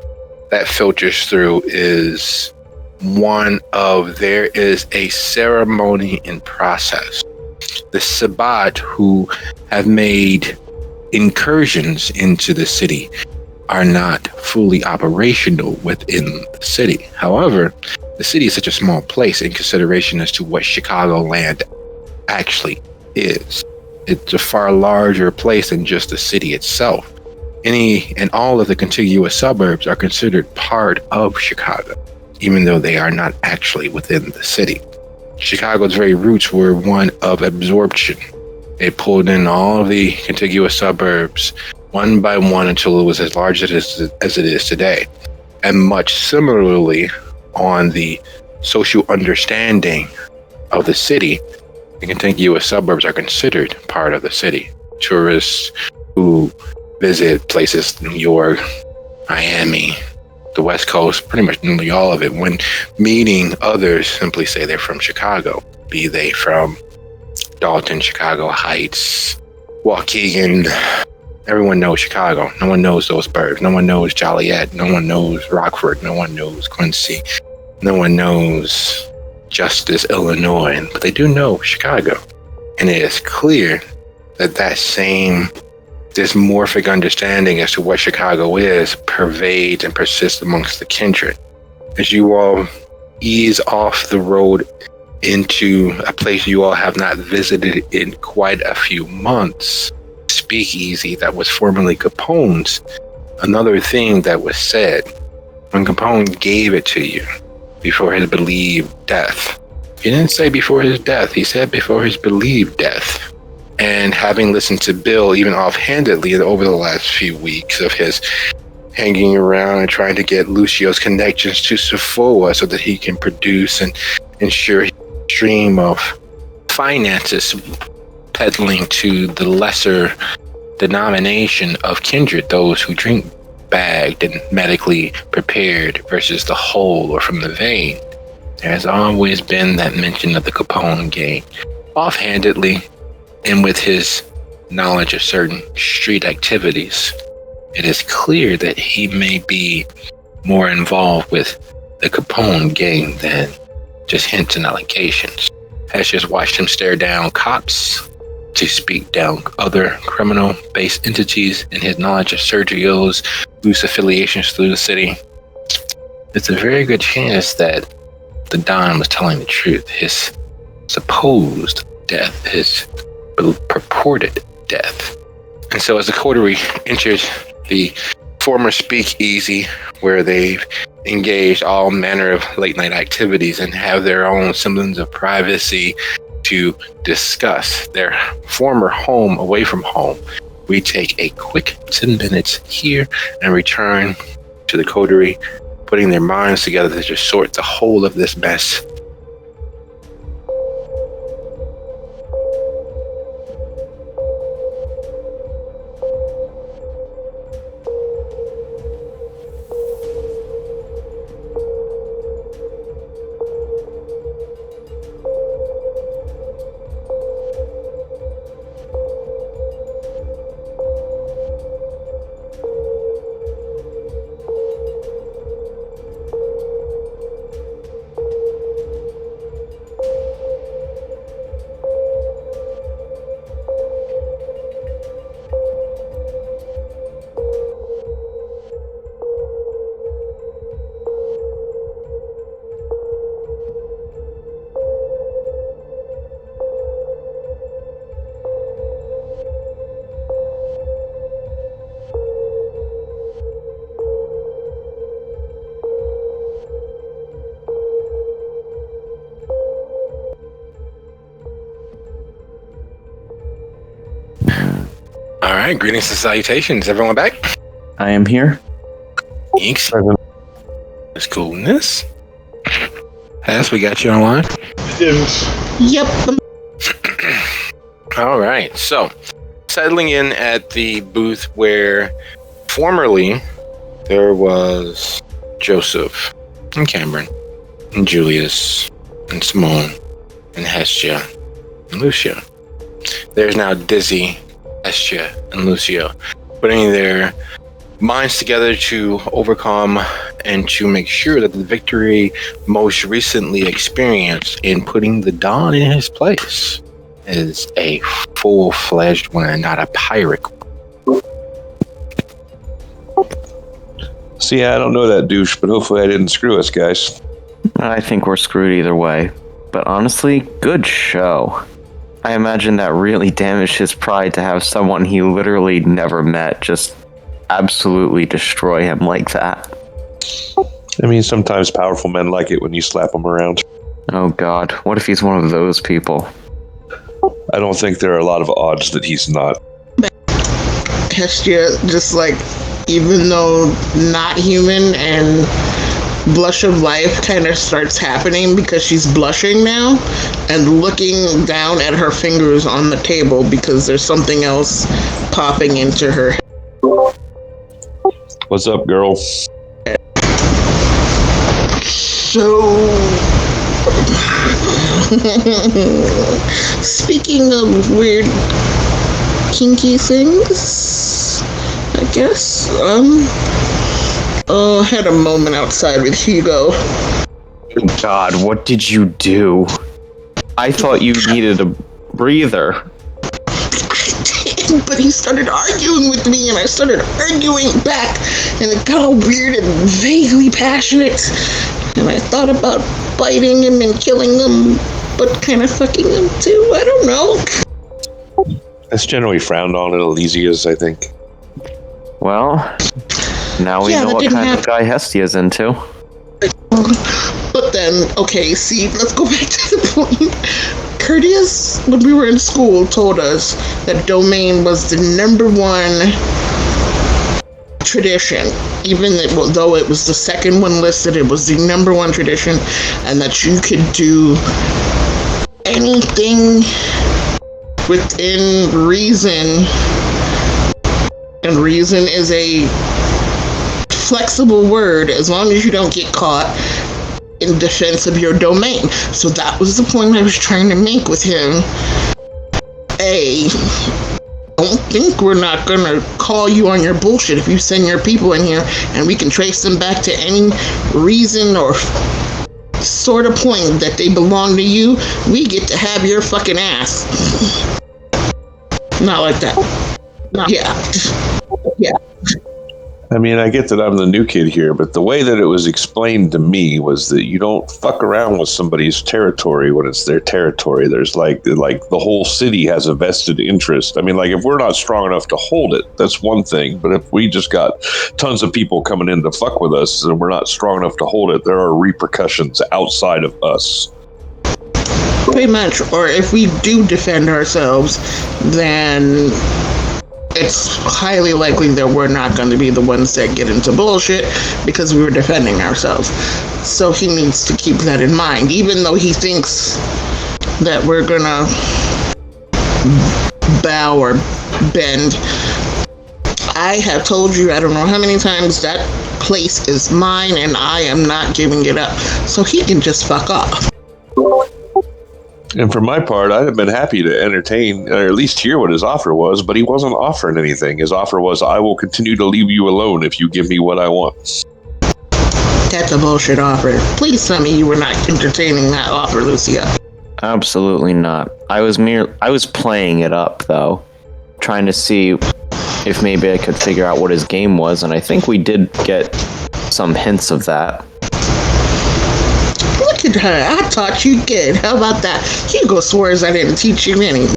that filters through is one of there is a ceremony in process. The Sabbat, who have made incursions into the city, are not fully operational within the city. However, the city is such a small place in consideration as to what Chicagoland actually is. It's a far larger place than just the city itself. Any and all of the contiguous suburbs are considered part of Chicago, even though they are not actually within the city. Chicago's very roots were one of absorption. They pulled in all of the contiguous suburbs one by one until it was as large as it is today. And much similarly, on the social understanding of the city, the contiguous suburbs are considered part of the city. Tourists who visit places, New York, Miami, the West Coast, pretty much nearly all of it, when meeting others, simply say they're from Chicago, be they from Dalton, Chicago Heights, Waukegan. Everyone knows Chicago. No one knows those burbs. No one knows Joliet. No one knows Rockford. No one knows Quincy. No one knows Justice, Illinois. But they do know Chicago. And it is clear that that same dysmorphic understanding as to what Chicago is pervades and persists amongst the kindred. As you all ease off the road into a place you all have not visited in quite a few months, Speakeasy that was formerly Capone's, another thing that was said when Capone gave it to you before his believed death. He didn't say before his death, he said before his believed death. And having listened to Bill even offhandedly over the last few weeks of his hanging around and trying to get Lucio's connections to Sephora so that he can produce and ensure his stream of finances peddling to the lesser denomination of kindred, those who drink bagged and medically prepared versus the whole or from the vein. There has always been that mention of the Capone gang. Offhandedly, and with his knowledge of certain street activities, it is clear that he may be more involved with the Capone gang than just hints and allegations. Has just watched him stare down cops to speak down other criminal-based entities in his knowledge of Sergio's loose affiliations through the city. It's a very good chance that the Don was telling the truth. His supposed death, his purported death. And so as the coterie enters the former speakeasy where they've engaged all manner of late night activities and have their own semblance of privacy to discuss their former home away from home, we take a quick 10 minutes here and return to the coterie, putting their minds together to just sort the whole of this mess. right, greetings and salutations. Everyone back? I am here. Thanks. That's coolness. Hess, we got you online? Yep. All right, so settling in at the booth where formerly there was Joseph and Cameron and Julius and Simone and Hestia and Lucio. There's now Dizzy, Hestia, and Lucio putting their minds together to overcome and to make sure that the victory most recently experienced in putting the Don in his place is a full-fledged one and not a pirate. See, I don't know that douche, but hopefully I didn't screw us, guys. I think we're screwed either way. But honestly, good show. I imagine that really damaged his pride to have someone he literally never met just absolutely destroy him like that. I mean, sometimes powerful men like it when you slap them around. Oh god, what if he's one of those people? I don't think there are a lot of odds that he's not. Hestia, just like, even though not human, and blush of life kind of starts happening because she's blushing now and looking down at her fingers on the table because there's something else popping into her head. What's up, girl? So, speaking of weird, kinky things, I guess, had a moment outside with Hugo. God, what did you do? I thought you needed a breather. But he started arguing with me, and I started arguing back, and it got all weird and vaguely passionate. And I thought about biting him and killing him, but kind of fucking him too. I don't know. That's generally frowned on at Elysia's, I think. Well, now we know what kind of guy Hestia's into. But then, okay, see, let's go back to the point. Curtius, when we were in school, told us that domain was the #1 tradition. Even though it was the second one listed, it was the #1 tradition, and that you could do anything within reason. And reason is a flexible word as long as you don't get caught in defense of your domain. So that was the point I was trying to make with him. I don't think we're not gonna call you on your bullshit if you send your people in here and we can trace them back to any reason or sort of point that they belong to you. We get to have your fucking ass. Not like that. Yeah. I mean, I get that I'm the new kid here, but the way that it was explained to me was that you don't fuck around with somebody's territory when it's their territory. There's like the whole city has a vested interest. I mean, like, if we're not strong enough to hold it, that's one thing. But if we just got tons of people coming in to fuck with us and we're not strong enough to hold it, there are repercussions outside of us. Pretty much. Or if we do defend ourselves, then it's highly likely that we're not going to be the ones that get into bullshit because we were defending ourselves. So he needs to keep that in mind, even though he thinks that we're going to bow or bend. I have told you, I don't know how many times, that place is mine and I am not giving it up. So he can just fuck off. And for my part, I'd have been happy to entertain, or at least hear what his offer was, but he wasn't offering anything. His offer was, I will continue to leave you alone if you give me what I want. That's a bullshit offer. Please tell me you were not entertaining that offer, Lucio. Absolutely not. I was playing it up, though, trying to see if maybe I could figure out what his game was, and I think we did get some hints of that. Look at her. I taught you good. How about that? Hugo swears I didn't teach him anything.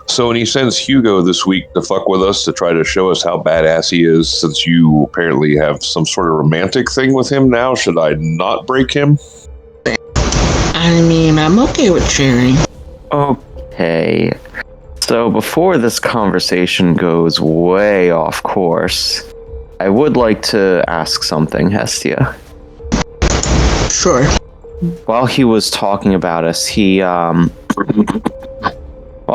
So when he sends Hugo this week to fuck with us to try to show us how badass he is, since you apparently have some sort of romantic thing with him now, should I not break him? I mean, I'm okay with sharing. Okay. So before this conversation goes way off course, I would like to ask something, Hestia. Sure. While he was talking about us, while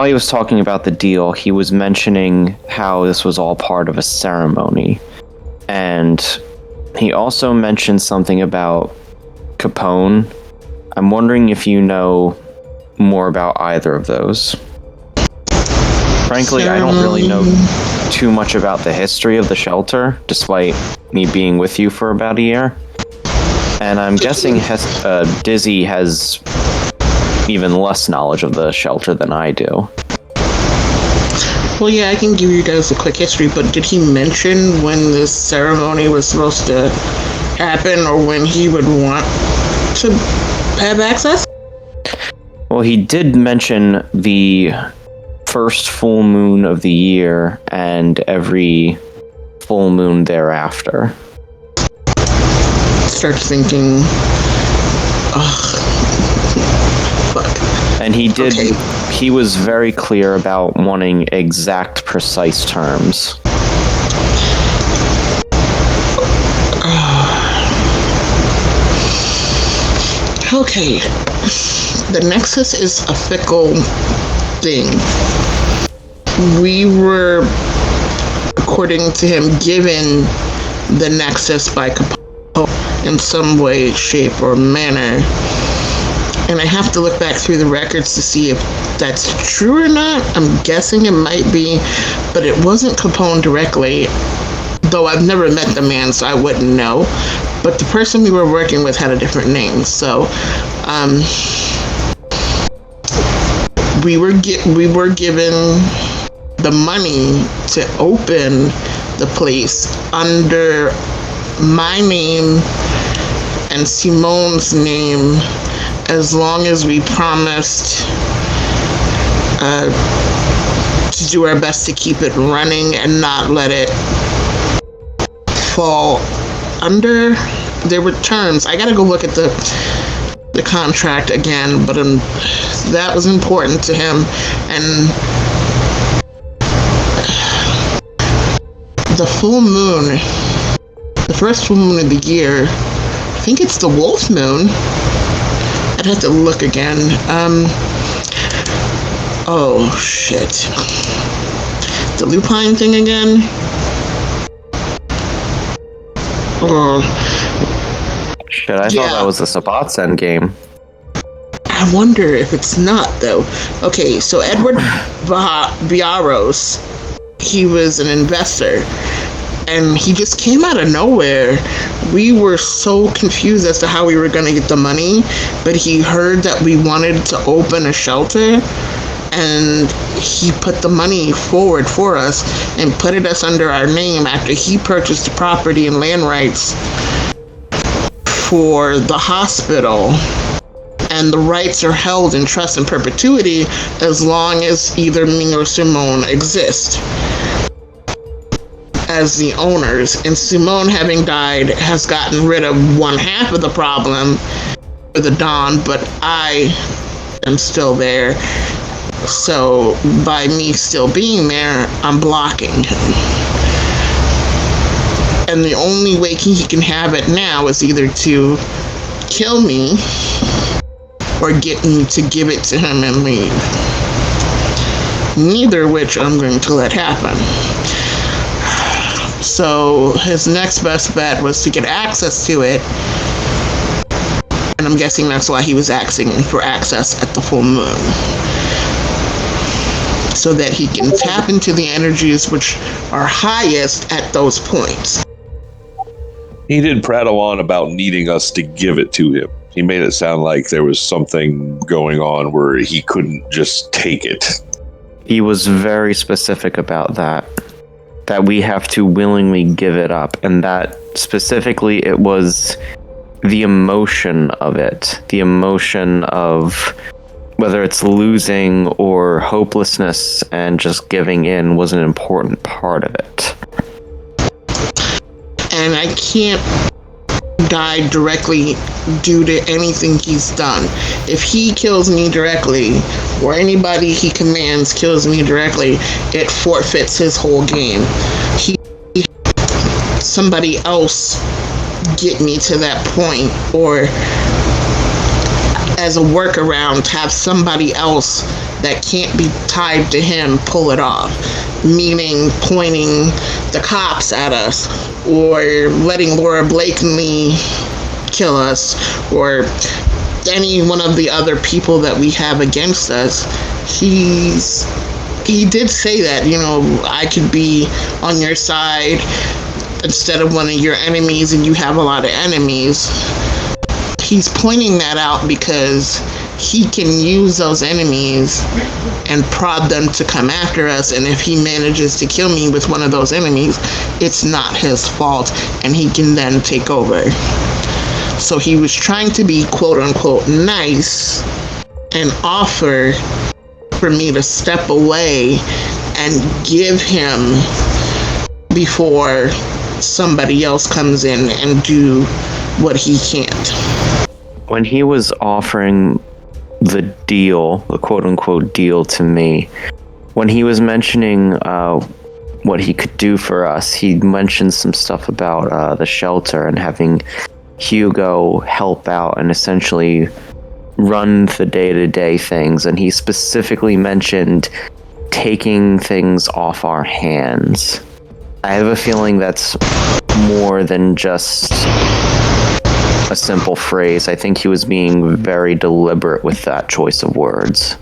he was talking about the deal, he was mentioning how this was all part of a ceremony. And he also mentioned something about Capone. I'm wondering if you know more about either of those. Frankly, I don't really know too much about the history of the shelter, despite me being with you for about a year. And I'm guessing Dizzy has even less knowledge of the shelter than I do. Well, yeah, I can give you guys a quick history, but did he mention when this ceremony was supposed to happen or when he would want to have access? Well, he did mention the first full moon of the year and every full moon thereafter. Start thinking, fuck. And he did, Okay. He was very clear about wanting exact, precise terms. Okay. The Nexus is a fickle thing. We were, according to him, given the Nexus by Capone in some way, shape, or manner. And I have to look back through the records to see if that's true or not. I'm guessing it might be, but it wasn't Capone directly, though I've never met the man, so I wouldn't know. But the person we were working with had a different name, so we were given the money to open the place under my name and Simone's name, as long as we promised to do our best to keep it running and not let it fall under. There were terms. I gotta go look at the contract again, but that was important to him. And the full moon, the first full moon of the year, I think it's the wolf moon. I'd have to look again. Oh shit. The lupine thing again? Shit, I thought that was the Sabat's end game. I wonder if it's not, though. Okay, so Edward Biaros, he was an investor, and he just came out of nowhere. We were so confused as to how we were going to get the money, but he heard that we wanted to open a shelter, and he put the money forward for us and put it us under our name after he purchased the property and land rights for the hospital. And the rights are held in trust in perpetuity as long as either me or Simone exist as the owners. And Simone, having died, has gotten rid of one half of the problem with the Dawn, but I am still there. So by me still being there, I'm blocking him. And the only way he can have it now is either to kill me or get me to give it to him and leave. Neither of which I'm going to let happen. So his next best bet was to get access to it. And I'm guessing that's why he was asking for access at the full moon. So that he can tap into the energies which are highest at those points. He did prattle on about needing us to give it to him. He made it sound like there was something going on where he couldn't just take it. He was very specific about that we have to willingly give it up, and that specifically it was the emotion of it, the emotion of whether it's losing or hopelessness and just giving in was an important part of it. And I can't die directly due to anything he's done. If he kills me directly, or anybody he commands kills me directly, it forfeits his whole game. Somebody else get me to that point, or as a workaround, have somebody else that can't be tied to him pull it off, meaning pointing the cops at us, or letting Laura Blakeney kill us, or any one of the other people that we have against us. He did say that, I could be on your side instead of one of your enemies, and you have a lot of enemies. He's pointing that out because he can use those enemies and prod them to come after us, and if he manages to kill me with one of those enemies, it's not his fault, and he can then take over. So he was trying to be quote-unquote nice and offer for me to step away and give him before somebody else comes in and do what he can't. When he was offering the deal, the quote-unquote deal to me, when he was mentioning what he could do for us, he mentioned some stuff about the shelter and having Hugo help out and essentially run the day-to-day things, and he specifically mentioned taking things off our hands. I have a feeling that's more than just a simple phrase. I think he was being very deliberate with that choice of words.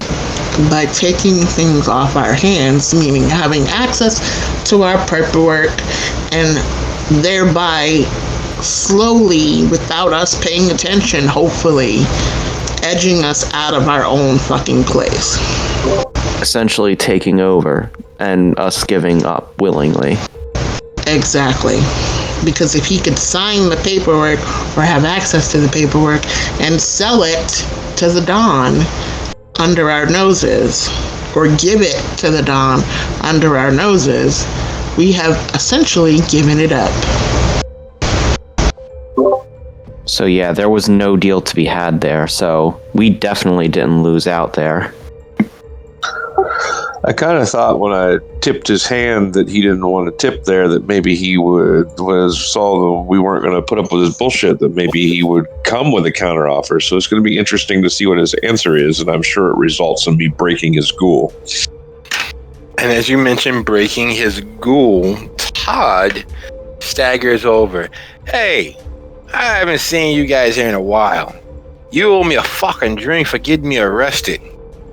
By taking things off our hands, meaning having access to our paperwork, and thereby slowly, without us paying attention, hopefully, edging us out of our own fucking place. Essentially taking over and us giving up willingly. Exactly. Because if he could sign the paperwork or have access to the paperwork and sell it to the Don under our noses, or give it to the Don under our noses, we have essentially given it up. So yeah, there was no deal to be had there, so we definitely didn't lose out there. I kind of thought when I tipped his hand that he didn't want to tip there, that maybe he saw that we weren't going to put up with his bullshit, that maybe he would come with a counteroffer. So it's going to be interesting to see what his answer is, and I'm sure it results in me breaking his ghoul. And as you mentioned breaking his ghoul, Todd staggers over. Hey, I haven't seen you guys here in a while. You owe me a fucking drink for getting me arrested.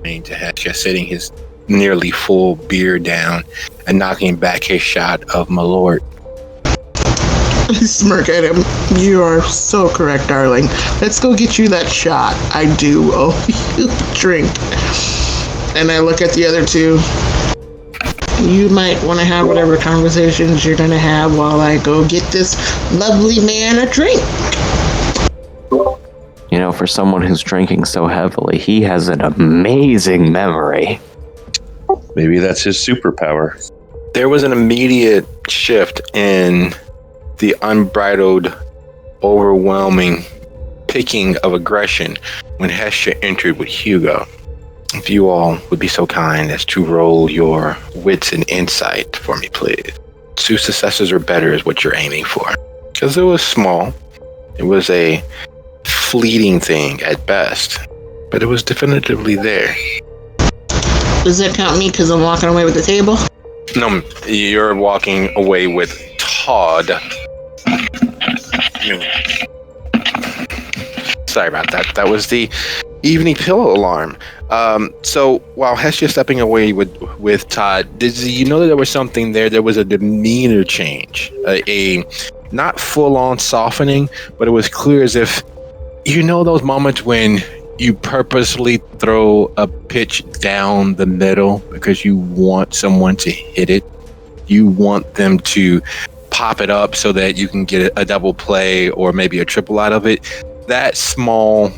To Hestia, sitting his nearly full beer down and knocking back his shot of Malort. I smirk at him. You are so correct, darling. Let's go get you that shot. I do owe you a drink. And I look at the other two. You might want to have whatever conversations you're going to have while I go get this lovely man a drink. You know, for someone who's drinking so heavily, he has an amazing memory. Maybe that's his superpower. There was an immediate shift in the unbridled, overwhelming picking of aggression when Hestia entered with Hugo. If you all would be so kind as to roll your wits and insight for me, please. 2 successes or better is what you're aiming for. Because it was small. It was a fleeting thing at best. But it was definitively there. Does that count me because I'm walking away with the table? No, you're walking away with Todd. Sorry about that. That was the evening pill alarm. So while Hestia stepping away with Todd, did you know that there was something there? There was a demeanor change, a not full-on softening, but it was clear as if, you know, those moments when you purposely throw a pitch down the middle because you want someone to hit it. You want them to pop it up so that you can get a double play or maybe a triple out of it. That small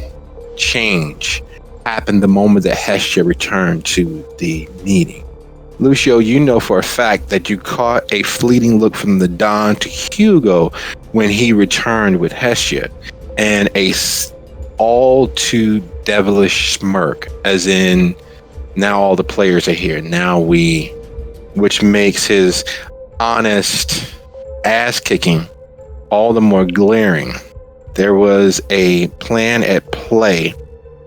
change happened the moment that Hestia returned to the meeting. Lucio, you know for a fact that you caught a fleeting look from the Don to Hugo when he returned with Hestia, and all too devilish smirk, as in, now all the players are here. Which makes his honest ass kicking all the more glaring. There was a plan at play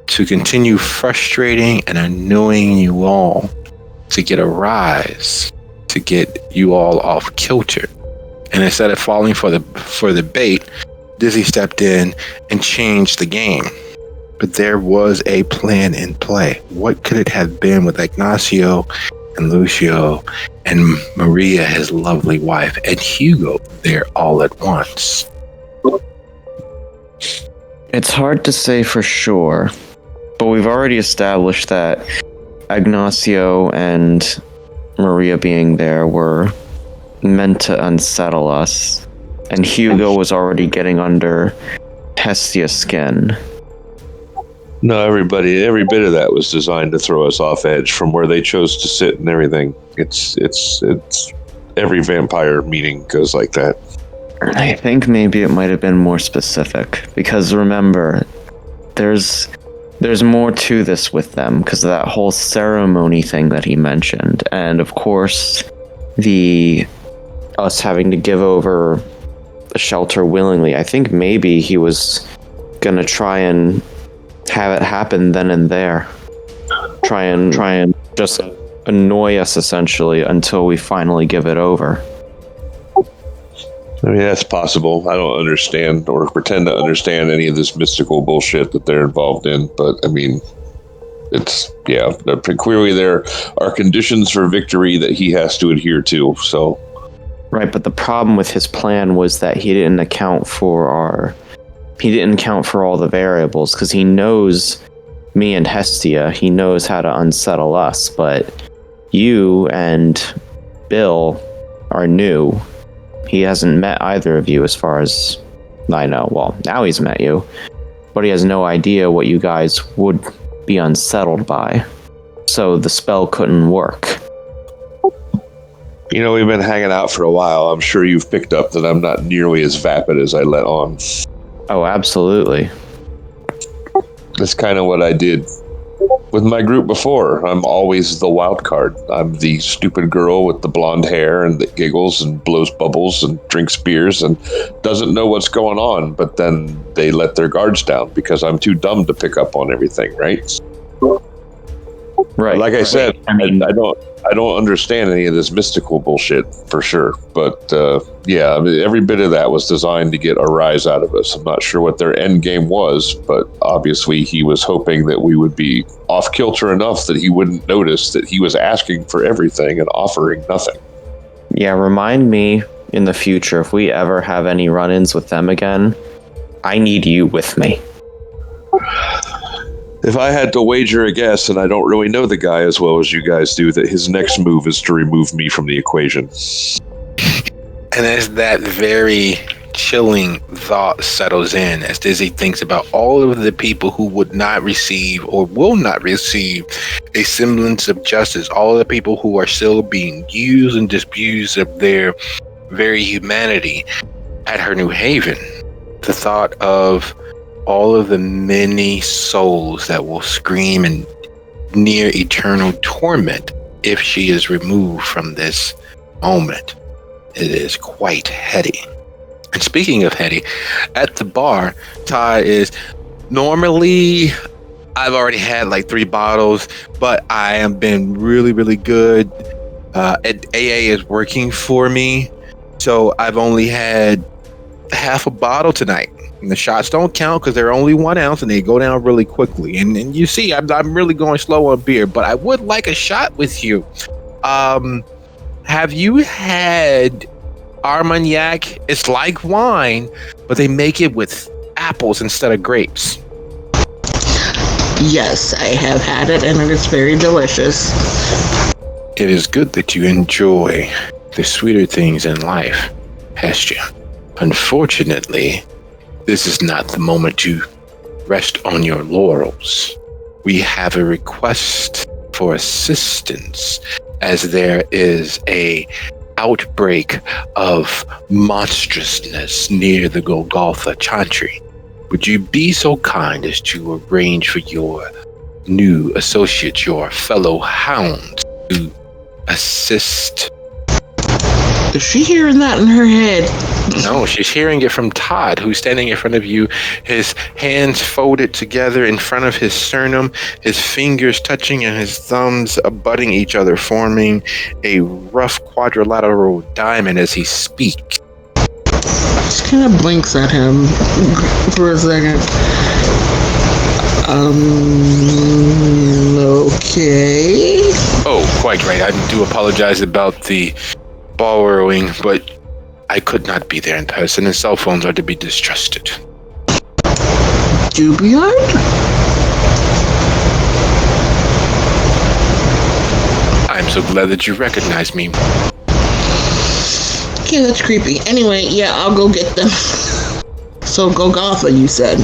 to continue frustrating and annoying you all, to get a rise, to get you all off kilter. And instead of falling for the bait, Dizzy stepped in and changed the game. But there was a plan in play. What could it have been with Ignacio and Lucio and Maria, his lovely wife, and Hugo there all at once? It's hard to say for sure, but we've already established that Ignacio and Maria being there were meant to unsettle us, and Hugo was already getting under Hestia's skin. No, every bit of that was designed to throw us off edge from where they chose to sit and everything. It's every vampire meeting goes like that. I think maybe it might have been more specific, because remember, there's more to this with them, because of that whole ceremony thing that he mentioned, and of course us having to give over the shelter willingly. I think maybe he was gonna try and have it happen then and there. Try and just annoy us essentially until we finally give it over. I mean, that's possible. I don't understand or pretend to understand any of this mystical bullshit that they're involved in, but I mean, clearly there are conditions for victory that he has to adhere to, so. Right, but the problem with his plan was that he didn't account for all the variables, because he knows me and Hestia, he knows how to unsettle us, but you and Bill are new. He hasn't met either of you as far as I know. Well, now he's met you, but he has no idea what you guys would be unsettled by. So the spell couldn't work. You know, we've been hanging out for a while. I'm sure you've picked up that I'm not nearly as vapid as I let on. Oh, absolutely. That's kind of what I did with my group before. I'm always the wild card. I'm the stupid girl with the blonde hair and that giggles and blows bubbles and drinks beers and doesn't know what's going on, but then they let their guards down because I'm too dumb to pick up on everything, right? Right. Like I said, I mean, I don't understand any of this mystical bullshit for sure. But I mean, every bit of that was designed to get a rise out of us. I'm not sure what their end game was, but obviously he was hoping that we would be off kilter enough that he wouldn't notice that he was asking for everything and offering nothing. Yeah, remind me in the future, if we ever have any run-ins with them again, I need you with me. If I had to wager a guess, and I don't really know the guy as well as you guys do, that his next move is to remove me from the equation. And as that very chilling thought settles in, as Dizzy thinks about all of the people who would not receive or will not receive a semblance of justice, all of the people who are still being used and disabused of their very humanity at her new haven, the thought of all of the many souls that will scream in near eternal torment if she is removed from this moment. It is quite heady. And speaking of heady, at the bar, Ty is normally, I've already had like 3 bottles, but I have been really, really good. AA is working for me, so I've only had half a bottle tonight. And the shots don't count because they're only 1 ounce and they go down really quickly. And you see, I'm really going slow on beer, but I would like a shot with you. Have you had Armagnac? It's like wine, but they make it with apples instead of grapes. Yes, I have had it, and it is very delicious. It is good that you enjoy the sweeter things in life, Hestia. Unfortunately, this is not the moment to rest on your laurels. We have a request for assistance, as there is a outbreak of monstrousness near the Golgotha Chantry, would you be so kind as to arrange for your new associates, your fellow hounds, to assist? Is she hearing that in her head? No, she's hearing it from Todd, who's standing in front of you, his hands folded together in front of his sternum, his fingers touching and his thumbs abutting each other, forming a rough quadrilateral diamond as he speaks. She kind of blinks at him for a second. Okay. Oh, quite right. I do apologize about the borrowing, but I could not be there in person, and cell phones are to be distrusted. Dubiard? I'm so glad that you recognize me. Okay, that's creepy. Anyway, yeah, I'll go get them. So Golgotha, you said?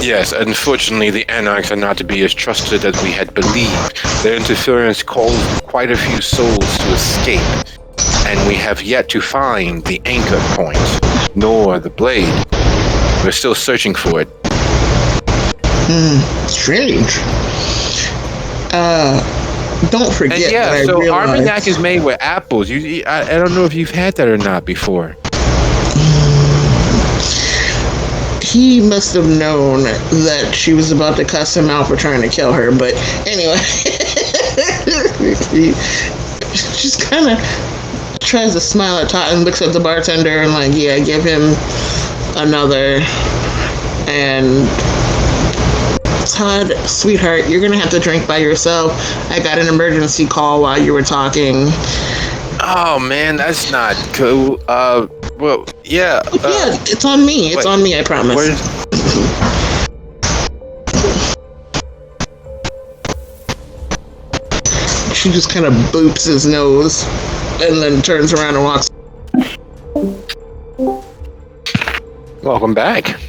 Yes, unfortunately, the Anarchs are not to be as trusted as we had believed. Their interference caused quite a few souls to escape, and we have yet to find the anchor point, nor the blade. We're still searching for it. Strange. Don't forget And yeah, that I so realized... Armagnac is made with apples. I don't know if you've had that or not before. He must have known that she was about to cuss him out for trying to kill her, but anyway. He just kind of tries to smile at Todd and looks at the bartender and like, yeah, give him another. And Todd, sweetheart, you're gonna have to drink by yourself. I got an emergency call while you were talking. Oh man, that's not cool. Well, yeah. Yeah, it's on me. It's on me, I promise. She just kind of boops his nose and then turns around and walks. Welcome back.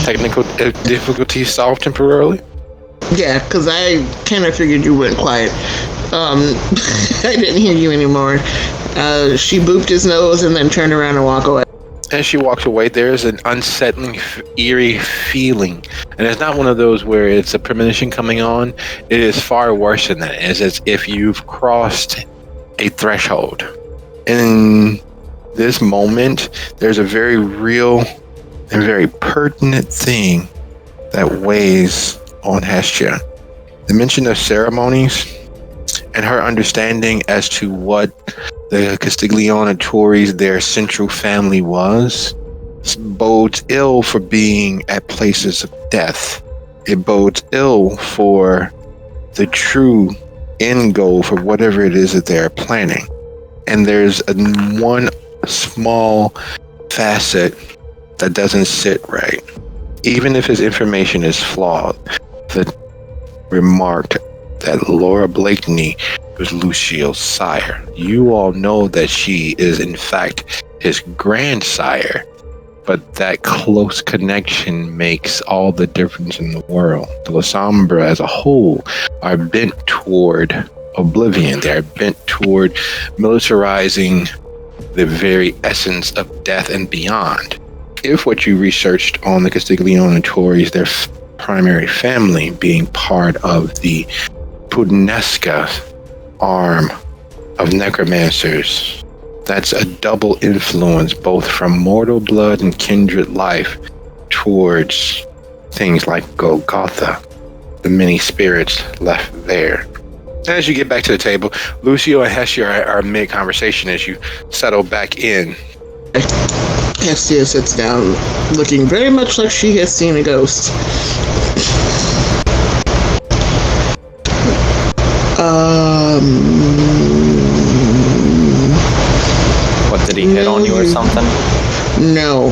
Technical difficulties solved temporarily? Yeah, because I kind of figured you went quiet. I didn't hear you anymore. She booped his nose and then turned around and walked away. As she walks away, there's an unsettling, eerie feeling. And it's not one of those where it's a premonition coming on. It is far worse than that. It's as if you've crossed a threshold. In this moment, there's a very real and very pertinent thing that weighs on Hestia. The mention of ceremonies and her understanding as to what the Castiglione Tories, their central family was, bodes ill for being at places of death. It bodes ill for the true end goal for whatever it is that they're planning. And there's one small facet that doesn't sit right. Even if his information is flawed, the remarked that Laura Blakeney was Lucio's sire. You all know that she is in fact his grandsire, but that close connection makes all the difference in the world. The La Sombra as a whole are bent toward oblivion. They're bent toward militarizing the very essence of death and beyond. If what you researched on the Castiglione Tories, their primary family being part of the Pudinesca arm of necromancers, that's a double influence both from mortal blood and kindred life towards things like Golgotha, the many spirits left there. As you get back to the table, Lucio and Hestia are mid-conversation as you settle back in. Hestia sits down, looking very much like she has seen a ghost. What, did he hit on you or something? No.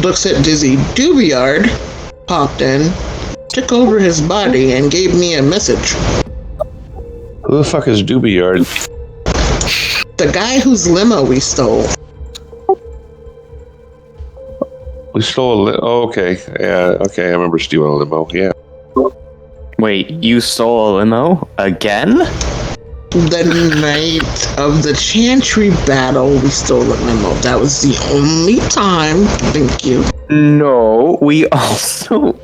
Looks at Dizzy. Dubiard popped in, took over his body, and gave me a message. Who the fuck is Dubiard? The guy whose limo we stole. We stole a oh, okay. Yeah, okay, I remember stealing a limo, yeah. Wait, you stole a limo? Again? The night of the Chantry battle, we stole a limo. That was the only time. Thank you. No, we also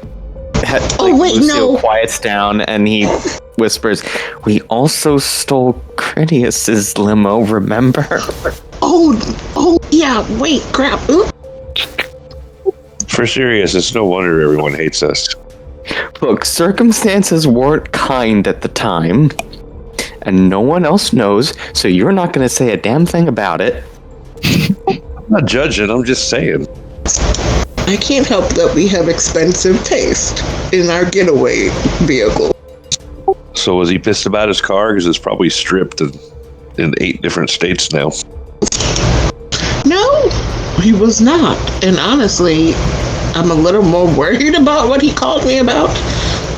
had, Lucio quiets down and he whispers, "We also stole Critias's limo, remember?" Oh, yeah, wait, crap. Oop. For serious, it's no wonder everyone hates us. Look, circumstances weren't kind at the time, and no one else knows, so you're not going to say a damn thing about it. I'm not judging, I'm just saying. I can't help that we have expensive taste in our getaway vehicle. So was he pissed about his car? Because it's probably stripped in 8 different states now. No, he was not. And honestly, I'm a little more worried about what he called me about.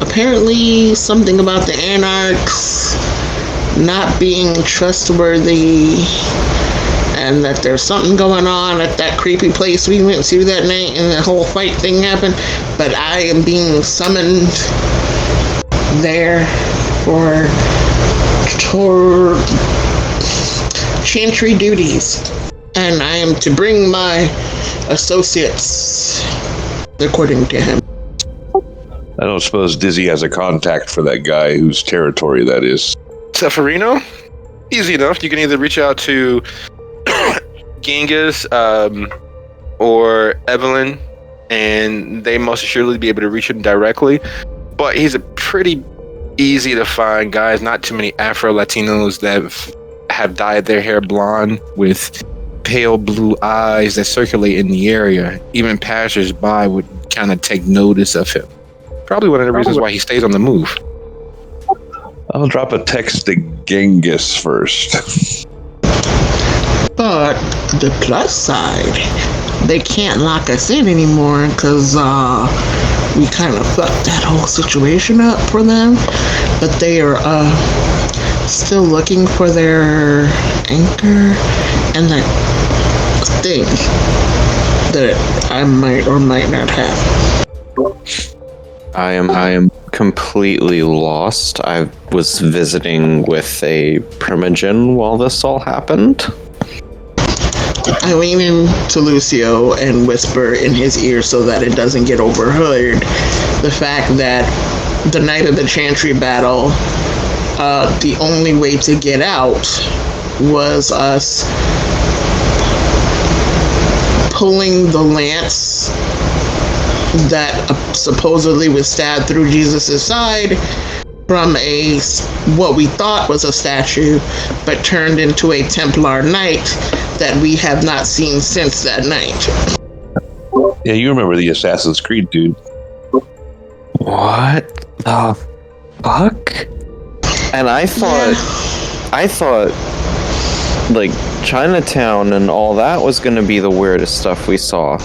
Apparently, something about the Anarchs not being trustworthy, and that there's something going on at that creepy place we went to that night, and the whole fight thing happened. But I am being summoned there for Chantry duties, and I am to bring my associates, according to him. I don't suppose Dizzy has a contact for that guy whose territory that is. Seferino? Easy enough. You can either reach out to Genghis or Evelyn, and they most assuredly be able to reach him directly. But he's a pretty easy to find guy. Not too many Afro-Latinos that have dyed their hair blonde with pale blue eyes that circulate in the area. Even passers-by would kind of take notice of him. Probably one of the reasons why he stays on the move. I'll drop a text to Genghis first. But the plus side, they can't lock us in anymore because we kind of fucked that whole situation up for them. But they are still looking for their anchor and that thing that I might or might not have. I am completely lost. I was visiting with a Primogen while this all happened. I lean into Lucio and whisper in his ear so that it doesn't get overheard the fact that the night of the Chantry battle, the only way to get out was us pulling the lance that supposedly was stabbed through Jesus' side from what we thought was a statue, but turned into a Templar knight that we have not seen since that night. Yeah, you remember the Assassin's Creed dude. What the fuck? And I thought like Chinatown and all that was gonna be the weirdest stuff we saw.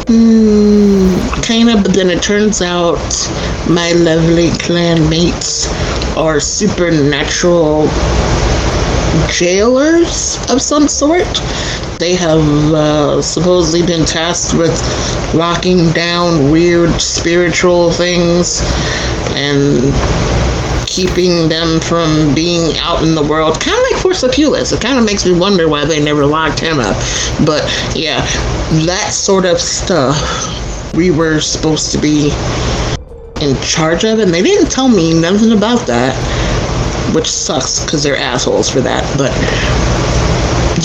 Kind of, but then it turns out my lovely clan mates are supernatural jailers of some sort. They have supposedly been tasked with locking down weird spiritual things and keeping them from being out in the world, kind of like Forsaculus. It kind of makes me wonder why they never locked him up. But yeah, that sort of stuff we were supposed to be in charge of, and they didn't tell me nothing about that, which sucks because they're assholes for that. But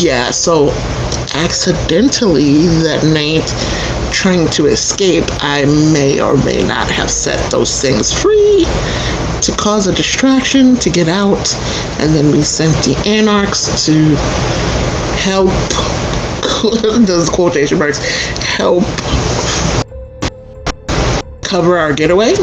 yeah, so accidentally that night, trying to escape, I may or may not have set those things free to cause a distraction to get out, and then we sent the Anarchs to help, those quotation marks, help cover our getaway.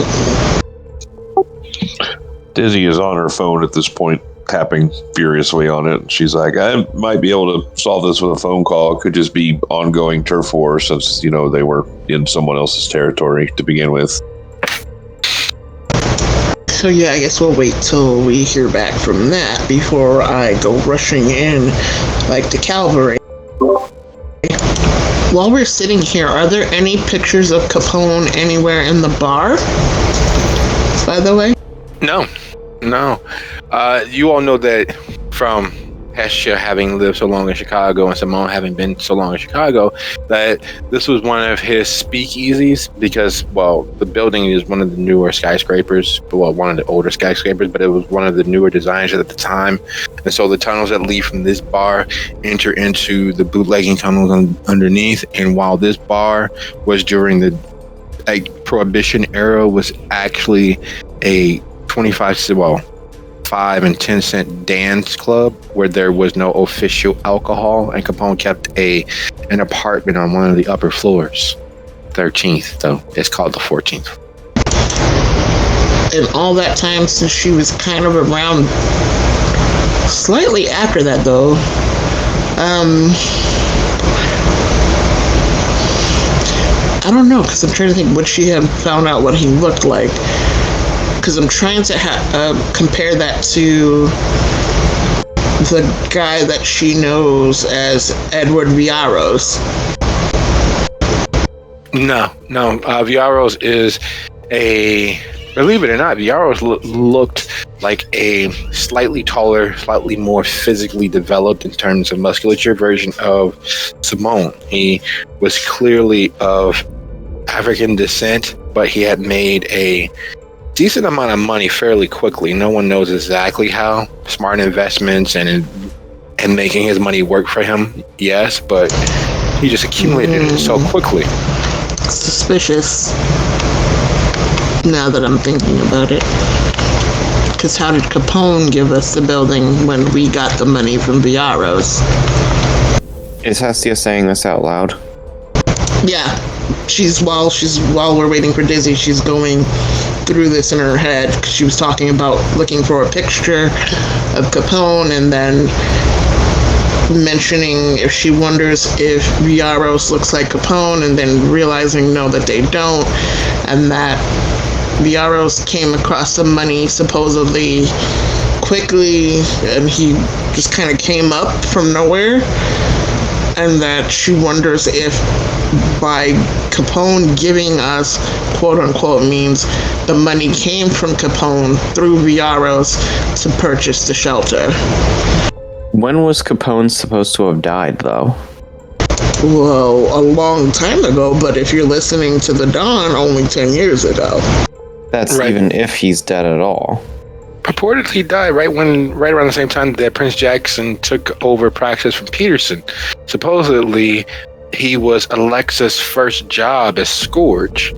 Dizzy is on her phone at this point, tapping furiously on it. She's like, I might be able to solve this with a phone call. It could just be ongoing turf war since, they were in someone else's territory to begin with. So yeah, I guess we'll wait till we hear back from that before I go rushing in like the cavalry. While we're sitting here, are there any pictures of Capone anywhere in the bar? By the way? No, No. You all know that from Hestia having lived so long in Chicago and Simone having been so long in Chicago, that this was one of his speakeasies because, well, the building is one of the newer skyscrapers, well, one of the older skyscrapers, but it was one of the newer designs at the time. And so the tunnels that lead from this bar enter into the bootlegging tunnels underneath. And while this bar was during the Prohibition era, was actually a 5 and 10 cent dance club where there was no official alcohol, and Capone kept an apartment on one of the upper floors, 13th though. It's called the 14th. And all that time since she was kind of around, slightly after that though, I don't know, because I'm trying to think, would she have found out what he looked like? Because I'm trying to compare that to the guy that she knows as Edward Villaros. No. Villaros is believe it or not, Villaros looked like a slightly taller, slightly more physically developed in terms of musculature version of Simone. He was clearly of African descent, but he had made a decent amount of money fairly quickly. No one knows exactly how. Smart investments and making his money work for him, yes, but he just accumulated it so quickly. Suspicious. Now that I'm thinking about it. Because how did Capone give us the building when we got the money from Villaros? Is Hestia saying this out loud? Yeah. While we're waiting for Dizzy, she's going through this in her head because she was talking about looking for a picture of Capone and then mentioning if she wonders if Villaros looks like Capone, and then realizing no, that they don't, and that Villaros came across the money supposedly quickly and he just kind of came up from nowhere, and that she wonders if by Capone giving us quote unquote means the money came from Capone through Villaros to purchase the shelter. When was Capone supposed to have died, though? Well, a long time ago, but if you're listening to The Dawn, only 10 years ago. That's right. Even if he's dead at all. Purportedly died right around the same time that Prince Jackson took over practice from Peterson. Supposedly, he was Alexa's first job as Scourge.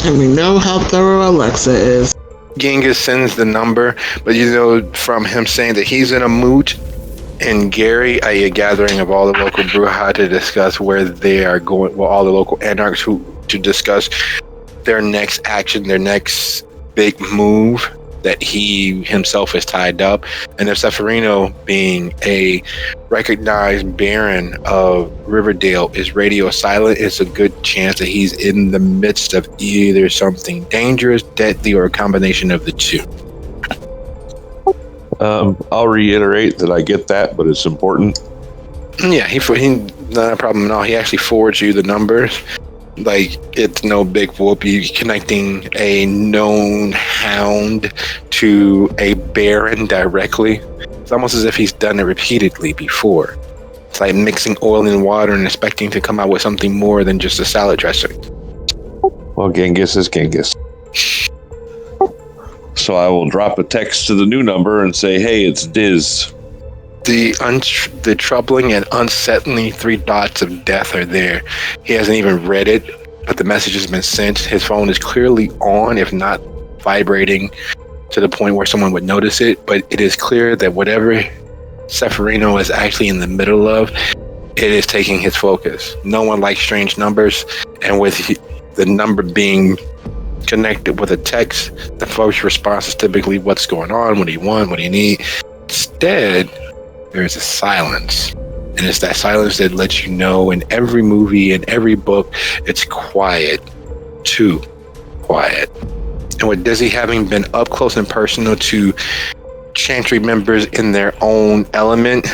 And we know how thorough Alexa is. Genghis sends the number, but you know from him saying that he's in a moot in Gary, a gathering of all the local Bruja to discuss where they are going, well, all the local anarchs to discuss their next action, their next big move, that he himself is tied up. And if Seferino, being a recognized Baron of Riverdale, is radio silent, it's a good chance that he's in the midst of either something dangerous, deadly, or a combination of the two. I'll reiterate that I get that, but it's important. Yeah, he not a problem at all. He actually forwards you the numbers. Like, it's no big whoop. You're connecting a known hound to a baron directly. It's almost as if he's done it repeatedly before. It's like mixing oil and water and expecting to come out with something more than just a salad dressing. Well, Genghis is Genghis. So I will drop a text to the new number and say, hey, it's Diz. The troubling and unsettling 3 dots of death are there. He hasn't even read it, but the message has been sent. His phone is clearly on, if not vibrating to the point where someone would notice it. But it is clear that whatever Seferino is actually in the middle of, it is taking his focus. No one likes strange numbers, and with the number being connected with a text, the first response is typically what's going on, what do you want, what do you need. Instead, there's a silence, and it's that silence that lets you know in every movie and every book, it's quiet, too quiet. And with Dizzy having been up close and personal to Chantry members in their own element,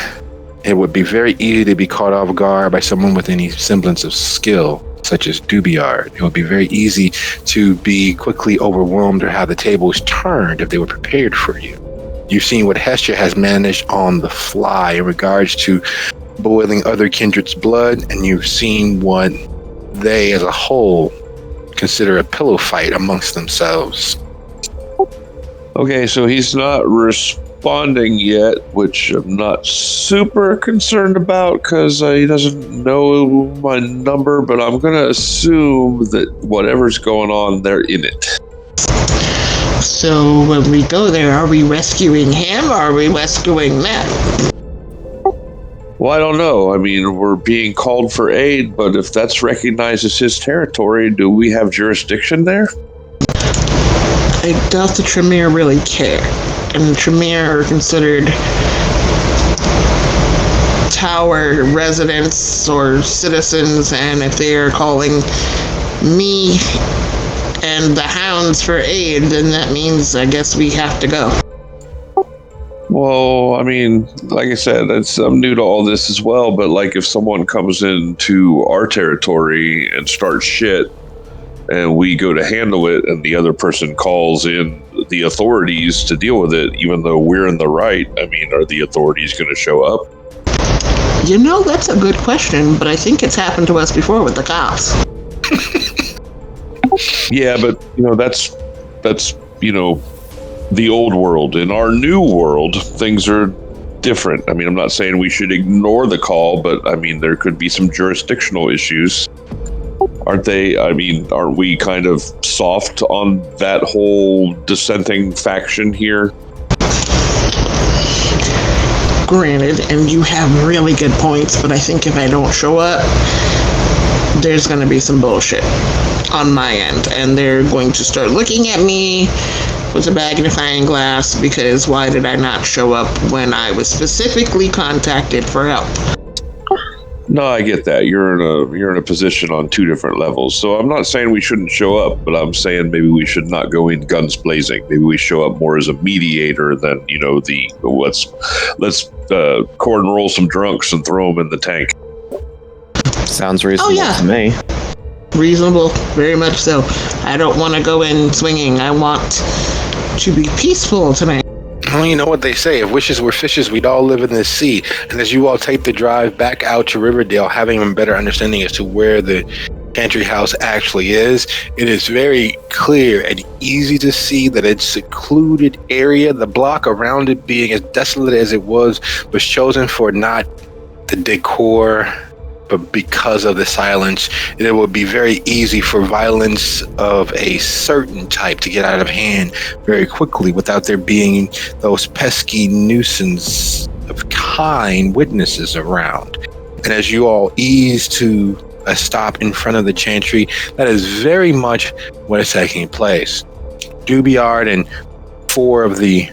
it would be very easy to be caught off guard by someone with any semblance of skill. such as Dubiard. It would be very easy to be quickly overwhelmed or have the tables turned if they were prepared for you. You've seen what Hestia has managed on the fly in regards to boiling other kindred's blood, and you've seen what they as a whole consider a pillow fight amongst themselves. Okay, so he's not responding yet, which I'm not super concerned about because he doesn't know my number, but I'm going to assume that whatever's going on, they're in it. So when we go there, are we rescuing him or are we rescuing them? Well, I don't know. I mean, we're being called for aid, but if that's recognized as his territory, do we have jurisdiction there? I doubt the Tremere really care. And the Tremere are considered tower residents or citizens, and if they are calling me and the hounds for aid, then that means I guess we have to go. Well, I mean, like I said, I'm new to all this as well, but like if someone comes into our territory and starts shit, and we go to handle it, and the other person calls in the authorities to deal with it, even though we're in the right, I mean, are the authorities going to show up? You know, that's a good question, but I think it's happened to us before with the cops. Yeah, but, you know, that's you know, the old world. In our new world, things are different. I mean, I'm not saying we should ignore the call, but, I mean, there could be some jurisdictional issues. Aren't they? I mean, aren't we kind of soft on that whole dissenting faction here? Granted, and you have really good points, but I think if I don't show up, there's going to be some bullshit on my end, and they're going to start looking at me with a magnifying glass because why did I not show up when I was specifically contacted for help? No, I get that. You're in a position on two different levels. So I'm not saying we shouldn't show up, but I'm saying maybe we should not go in guns blazing. Maybe we show up more as a mediator than, you know, let's cord and roll some drunks and throw them in the tank. Sounds reasonable to me. Reasonable, very much so. I don't want to go in swinging. I want to be peaceful tonight. Well, you know what they say, if wishes were fishes, we'd all live in the sea. And as you all take the drive back out to Riverdale, having a better understanding as to where the Chantry House actually is, it is very clear and easy to see that it's a secluded area. The block around it, being as desolate as it was chosen for not the decor, but because of the silence. It would be very easy for violence of a certain type to get out of hand very quickly without there being those pesky nuisance of kind witnesses around. And as you all ease to a stop in front of the Chantry, that is very much what is taking place. Dubiard and 4 of the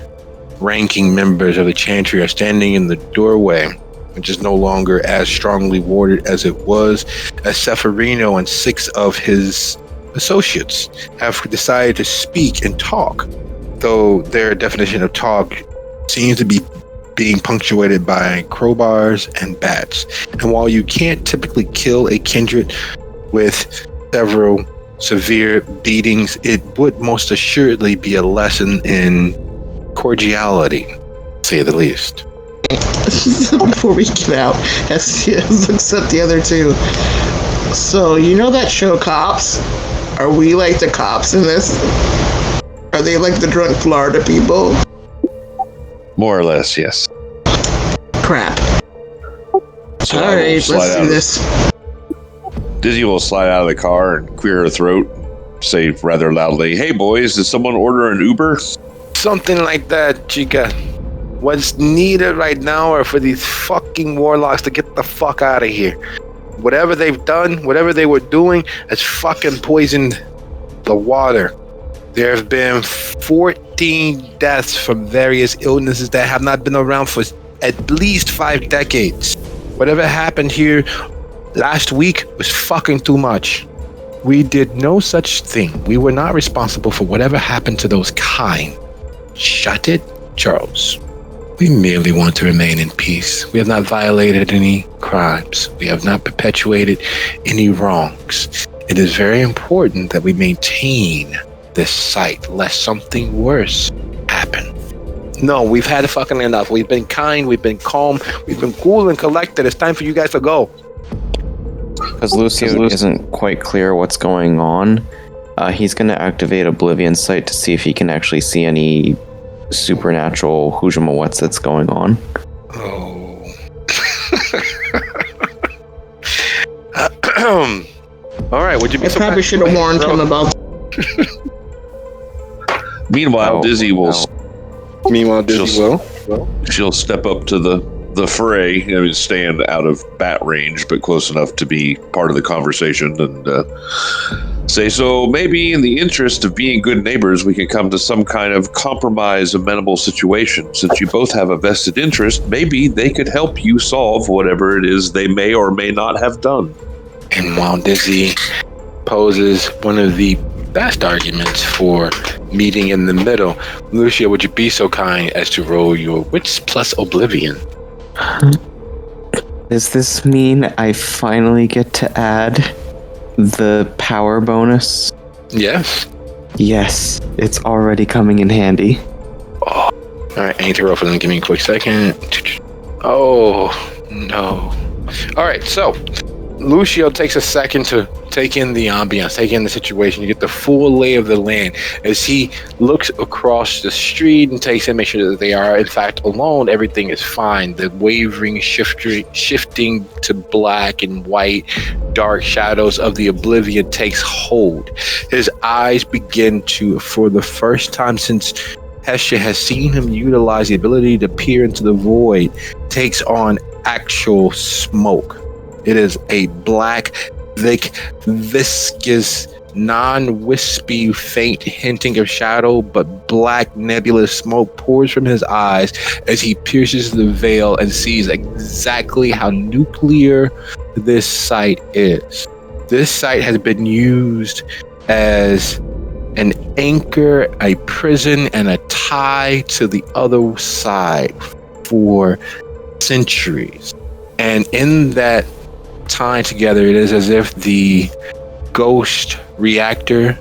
ranking members of the Chantry are standing in the doorway, which is no longer as strongly warded as it was, as Seferino and 6 of his associates have decided to speak and talk, though their definition of talk seems to be being punctuated by crowbars and bats. And while you can't typically kill a kindred with several severe beatings, it would most assuredly be a lesson in cordiality, to say the least. Before we get out, Hestia looks at the other 2. So, you know that show Cops? Are we like the cops in this? Are they like the drunk Florida people? More or less, yes. Crap. So Alright, let's do this. Dizzy will slide out of the car and clear her throat, say rather loudly, "Hey boys, did someone order an Uber?" Something like that, chica. What's needed right now are for these fucking warlocks to get the fuck out of here. Whatever they've done, whatever they were doing, has fucking poisoned the water. There have been 14 deaths from various illnesses that have not been around for at least 5 decades. Whatever happened here last week was fucking too much. We did no such thing. We were not responsible for whatever happened to those kind. Shut it, Charles. We merely want to remain in peace. We have not violated any crimes. We have not perpetuated any wrongs. It is very important that we maintain this site lest something worse happen. No, we've had fucking enough. We've been kind, we've been calm, we've been cool and collected. It's time for you guys to go. Because Lucio isn't quite clear what's going on, he's going to activate Oblivion Sight to see if he can actually see any supernatural Hujamawets that's going on. Oh. All right, would you be I probably should have warned him about. Meanwhile, Dizzy will. She'll step up to the fray. I mean, stand out of bat range, but close enough to be part of the conversation, and say, so maybe in the interest of being good neighbors, we can come to some kind of compromise, amenable situation. Since you both have a vested interest, maybe they could help you solve whatever it is they may or may not have done. And while Dizzy poses one of the best arguments for meeting in the middle, Lucio, would you be so kind as to roll your wits plus Oblivion? Does this mean I finally get to add the power bonus? Yes. Yes, it's already coming in handy. Oh. Alright, I need to roll for them. Give me a quick second. Oh, no. Alright, so Lucio takes a second to take in the ambiance, take in the situation. You get the full lay of the land as he looks across the street and takes in, make sure that they are in fact alone. Everything is fine. The wavering, shifting to black and white, dark shadows of the Oblivion takes hold. His eyes begin to, for the first time since Hestia has seen him utilize the ability to peer into the void, takes on actual smoke. It is a black, thick, viscous, non-wispy, faint hinting of shadow, but black nebulous smoke pours from his eyes as he pierces the veil and sees exactly how nuclear this site is. This site has been used as an anchor, a prison, and a tie to the other side for centuries. And in that time together, it is as if the ghost reactor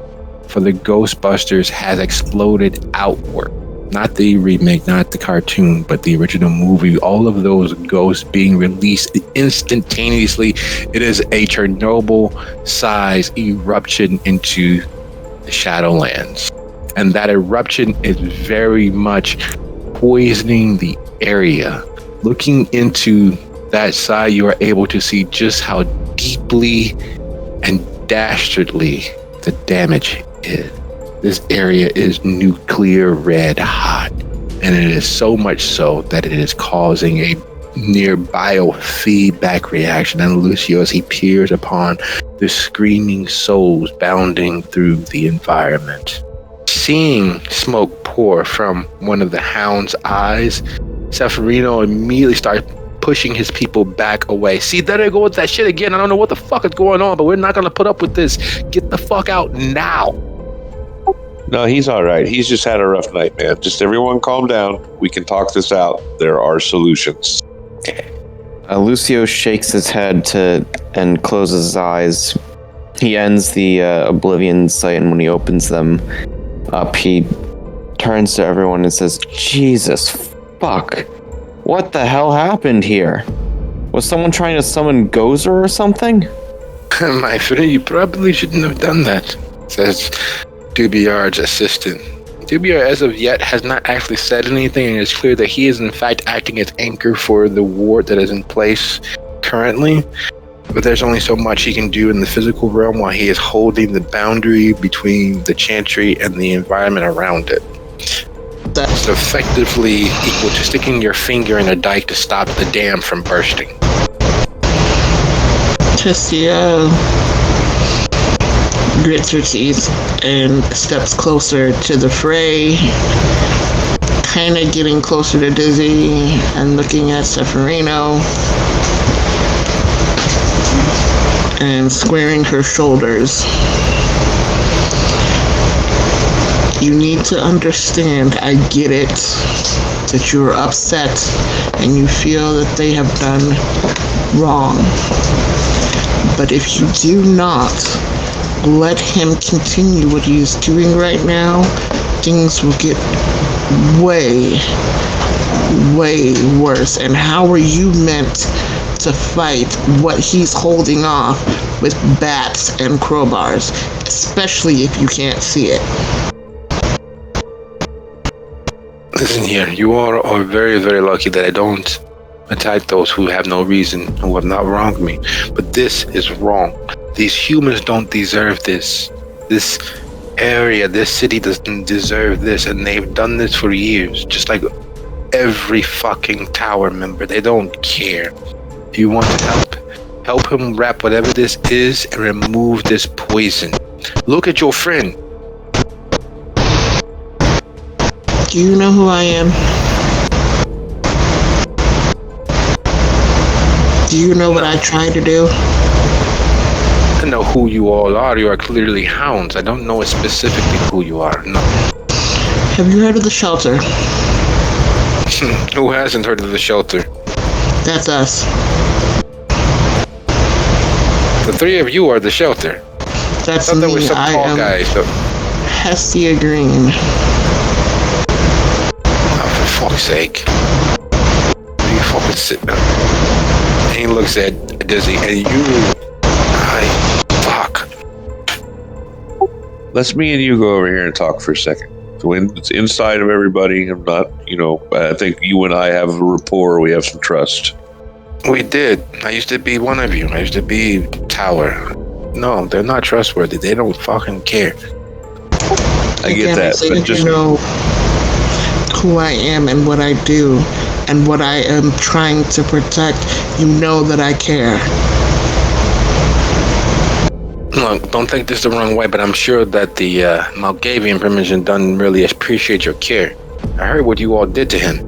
for the Ghostbusters has exploded outward. Not the remake, not the cartoon, but the original movie. All of those ghosts being released instantaneously. It is a Chernobyl-size eruption into the Shadowlands. And that eruption is very much poisoning the area. Looking into that side, you are able to see just how deeply and dastardly the damage is. This area is nuclear red hot, and it is so much so that it is causing a near biofeedback reaction. And Lucio, as he peers upon the screaming souls bounding through the environment, seeing smoke pour from one of the hound's eyes, Seferino immediately starts pushing his people back away. See, there they go with that shit again. I don't know what the fuck is going on, but we're not going to put up with this. Get the fuck out now. No, he's all right. He's just had a rough night, man. Just everyone calm down. We can talk this out. There are solutions. Lucio shakes his head and closes his eyes. He ends the Oblivion sight, and when he opens them up, he turns to everyone and says, Jesus fuck. What the hell happened here? Was someone trying to summon Gozer or something? My friend, you probably shouldn't have done that, says Dubiard's assistant. Dubiard, as of yet, has not actually said anything, and it's clear that he is in fact acting as anchor for the ward that is in place currently. But there's only so much he can do in the physical realm while he is holding the boundary between the chantry and the environment around it. That's effectively equal to sticking your finger in a dike to stop the dam from bursting. Hestia grits her teeth and steps closer to the fray, kind of getting closer to Dizzy and looking at Seferino and squaring her shoulders. You need to understand, I get it. that you're upset and you feel that they have done wrong. But if you do not let him continue what he is doing right now, things will get way, way worse. And how are you meant to fight what he's holding off with bats and crowbars, especially if you can't see it? Listen here, you all are very, very lucky that I don't attack those who have no reason, who have not wronged me. But this is wrong. These humans don't deserve this. This area, this city doesn't deserve this, and they've done this for years, just like every fucking tower member. They don't care. You want to help him wrap whatever this is and remove this poison. Look at your friend. Do you know who I am? Do you know what I try to do? I know who you all are. You are clearly hounds. I don't know specifically who you are. No. Have you heard of the shelter? Who hasn't heard of the shelter? That's us. The three of you are the shelter. That's I thought me. there was some I tall am guy. So, Hestia Green. oh, for fuck's sake. You fucking sit down. And he looks at Dizzy, and you... fuck. Let's me and you go over here and talk for a second. So it's inside of everybody. I'm not, I think you and I have a rapport. We have some trust. We did. I used to be one of you. I used to be Tower. No, they're not trustworthy. They don't fucking care. I get that, So but if just you know who I am and what I do and what I am trying to protect, you know that I care. Look, don't take this the wrong way, but I'm sure that the Malgavian permission doesn't really appreciate your care. I heard what you all did to him.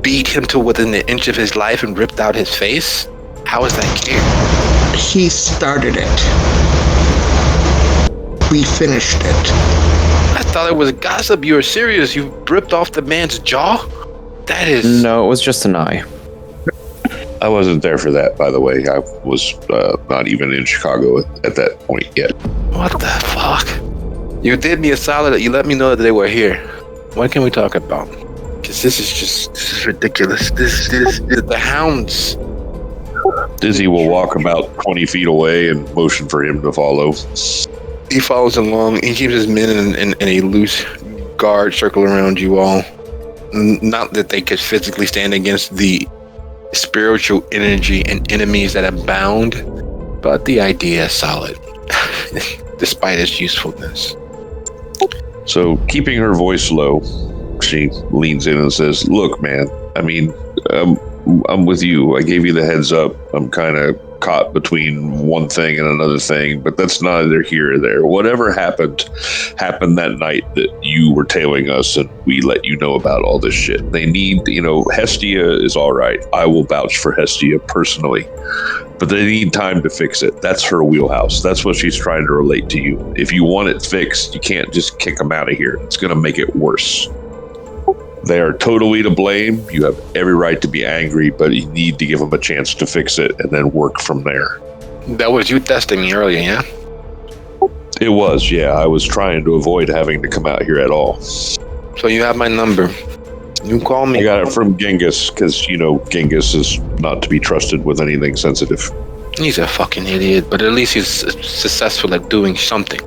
Beat him to within an inch of his life and ripped out his face? How is that care? He started it. We finished it. I thought it was gossip. You were serious. You ripped off the man's jaw? That is... No, it was just an eye. I wasn't there for that, by the way. I was not even in Chicago at that point yet. What the fuck? You did me a solid. You let me know that they were here. What can we talk about? Because this is ridiculous. This is the hounds. Dizzy will walk about 20 feet away and motion for him to follow. He follows along. He keeps his men in a loose guard circle around you all. Not that they could physically stand against the spiritual energy and enemies that abound, but the idea is solid, despite its usefulness. So, keeping her voice low, she leans in and says, "Look, man, I mean, I'm with you. I gave you the heads up. I'm kind of caught between one thing and another thing, but that's neither here or there. Whatever happened that night that you were tailing us and we let you know about all this shit. They need, Hestia is all right. I will vouch for Hestia personally, but they need time to fix it. That's her wheelhouse. That's what she's trying to relate to you. If you want it fixed, you can't just kick them out of here. It's going to make it worse. They are totally to blame. You have every right to be angry, but you need to give them a chance to fix it and then work from there." That was you testing me earlier, yeah? It was, yeah. I was trying to avoid having to come out here at all. So you have my number. You call me. I got it from Genghis, because, Genghis is not to be trusted with anything sensitive. He's a fucking idiot, but at least he's successful at doing something,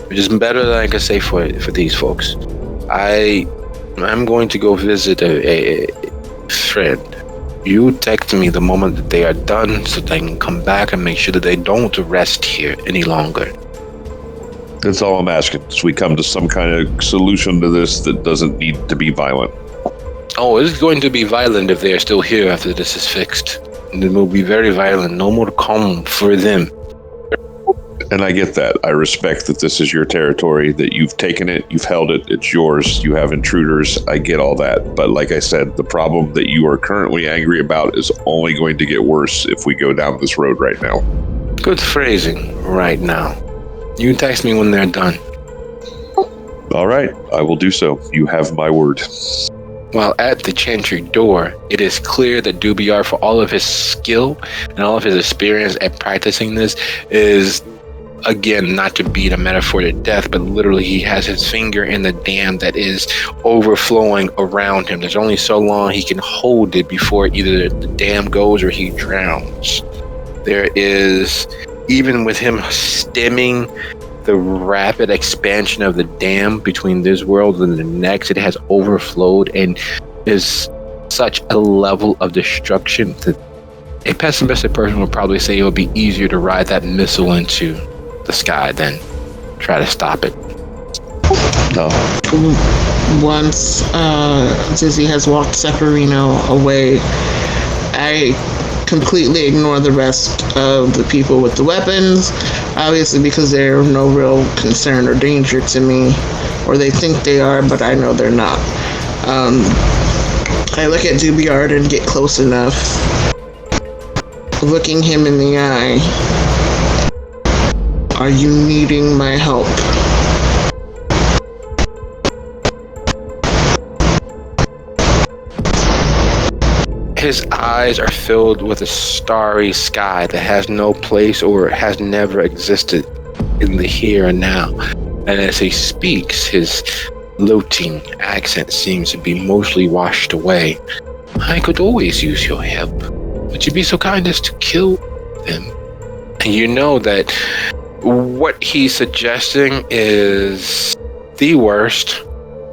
which is better than I can say for these folks. I'm going to go visit a friend. You text me the moment that they are done so that I can come back and make sure that they don't rest here any longer. That's all I'm asking, so we come to some kind of solution to this that doesn't need to be violent. Oh, it's going to be violent if they are still here after this is fixed. It will be very violent. No more calm for them. And I get that. I respect that this is your territory, that you've taken it, you've held it, it's yours, you have intruders. I get all that. But like I said, the problem that you are currently angry about is only going to get worse if we go down this road right now. Good phrasing, right now. You text me when they're done. All right, I will do so. You have my word. While at the chantry door, it is clear that Dubiar, for all of his skill and all of his experience at practicing this, is, again, not to beat a metaphor to death, but literally he has his finger in the dam that is overflowing around him. There's only so long he can hold it before either the dam goes or he drowns. There is, even with him stemming the rapid expansion of the dam between this world and the next, it has overflowed and is such a level of destruction that a pessimistic person would probably say it would be easier to ride that missile into the sky than try to stop it. No. Once Dizzy has walked Severino away, I completely ignore the rest of the people with the weapons, obviously because they're of no real concern or danger to me, or they think they are, but I know they're not. I look at Dubiard and get close enough, looking him in the eye. Are you needing my help? His eyes are filled with a starry sky that has no place or has never existed in the here and now. And as he speaks, his lilting accent seems to be mostly washed away. I could always use your help. Would you be so kind as to kill them? And you know that what he's suggesting is the worst.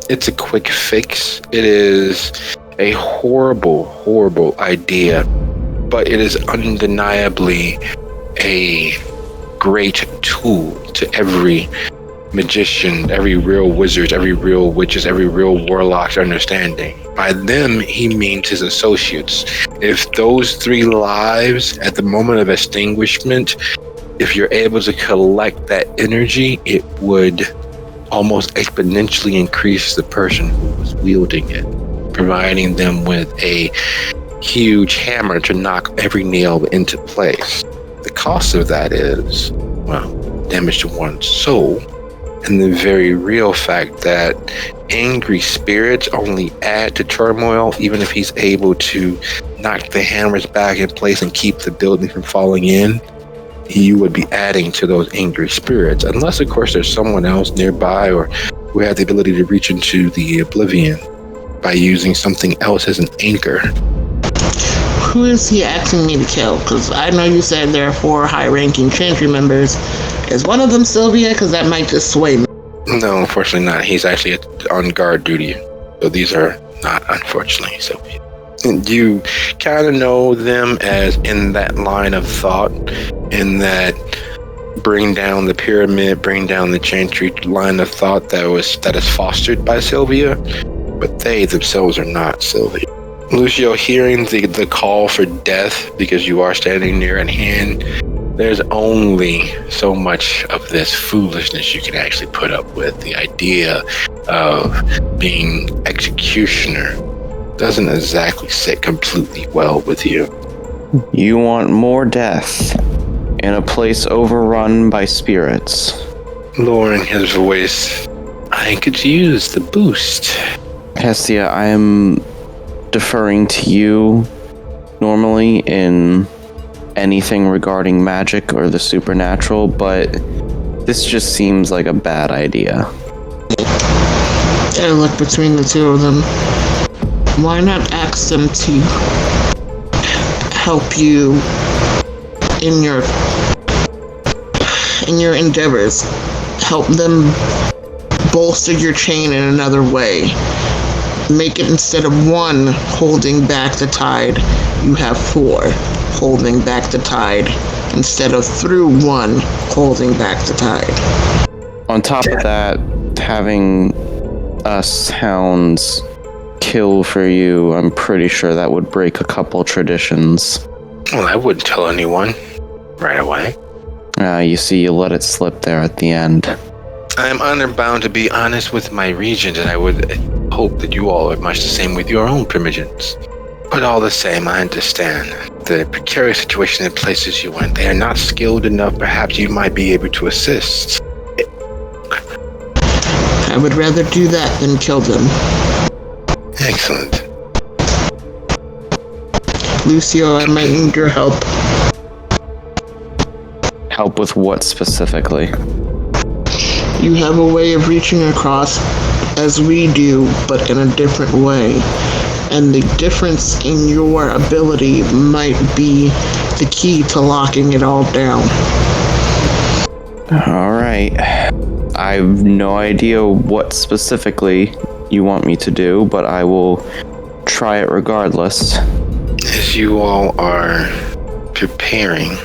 It's a quick fix. It is a horrible, horrible idea, but it is undeniably a great tool to every magician, every real wizard, every real witches, every real warlock's understanding. By them, he means his associates. If those 3 lives at the moment of extinguishment, if you're able to collect that energy, it would almost exponentially increase the person who was wielding it, providing them with a huge hammer to knock every nail into place. The cost of that is, well, damage to one's soul, and the very real fact that angry spirits only add to turmoil. Even if he's able to knock the hammers back in place and keep the building from falling in, you would be adding to those angry spirits, unless of course there's someone else nearby or who has the ability to reach into the oblivion by using something else as an anchor. Who is he asking me to kill? Because I know you said there are 4 high-ranking chantry members. Is one of them Sylvia? Because that might just sway me. No, unfortunately not. He's actually on guard duty. So these are not, unfortunately, Sylvia. You kind of know them as in that line of thought, in that bring down the pyramid, bring down the chantry line of thought that is fostered by Sylvia, but they themselves are not Sylvia. Lucio, hearing the call for death because you are standing near at hand, there's only so much of this foolishness you can actually put up with. The idea of being executioner doesn't exactly sit completely well with you. You want more death in a place overrun by spirits. Lowering his voice, I could use the boost. Hestia, I am deferring to you normally in anything regarding magic or the supernatural, but this just seems like a bad idea. I look between the two of them. Why not ask them to help you in your endeavors? Help them bolster your chain in another way. Make it, instead of 1 holding back the tide, you have 4 holding back the tide, instead of through 1 holding back the tide. On top of that, having us hounds kill for you, I'm pretty sure that would break a couple traditions. Well, I wouldn't tell anyone right away. You see, you let it slip there at the end. I am honor-bound to be honest with my regions, and I would hope that you all are much the same with your own primogens. But all the same, I understand the precarious situation it places you in. They are not skilled enough. Perhaps you might be able to assist. I would rather do that than kill them. Excellent. Lucio, I might need your help. Help with what specifically? You have a way of reaching across as we do, but in a different way. And the difference in your ability might be the key to locking it all down. Alright. I have no idea what specifically you want me to do, but I will try it regardless. As you all are preparing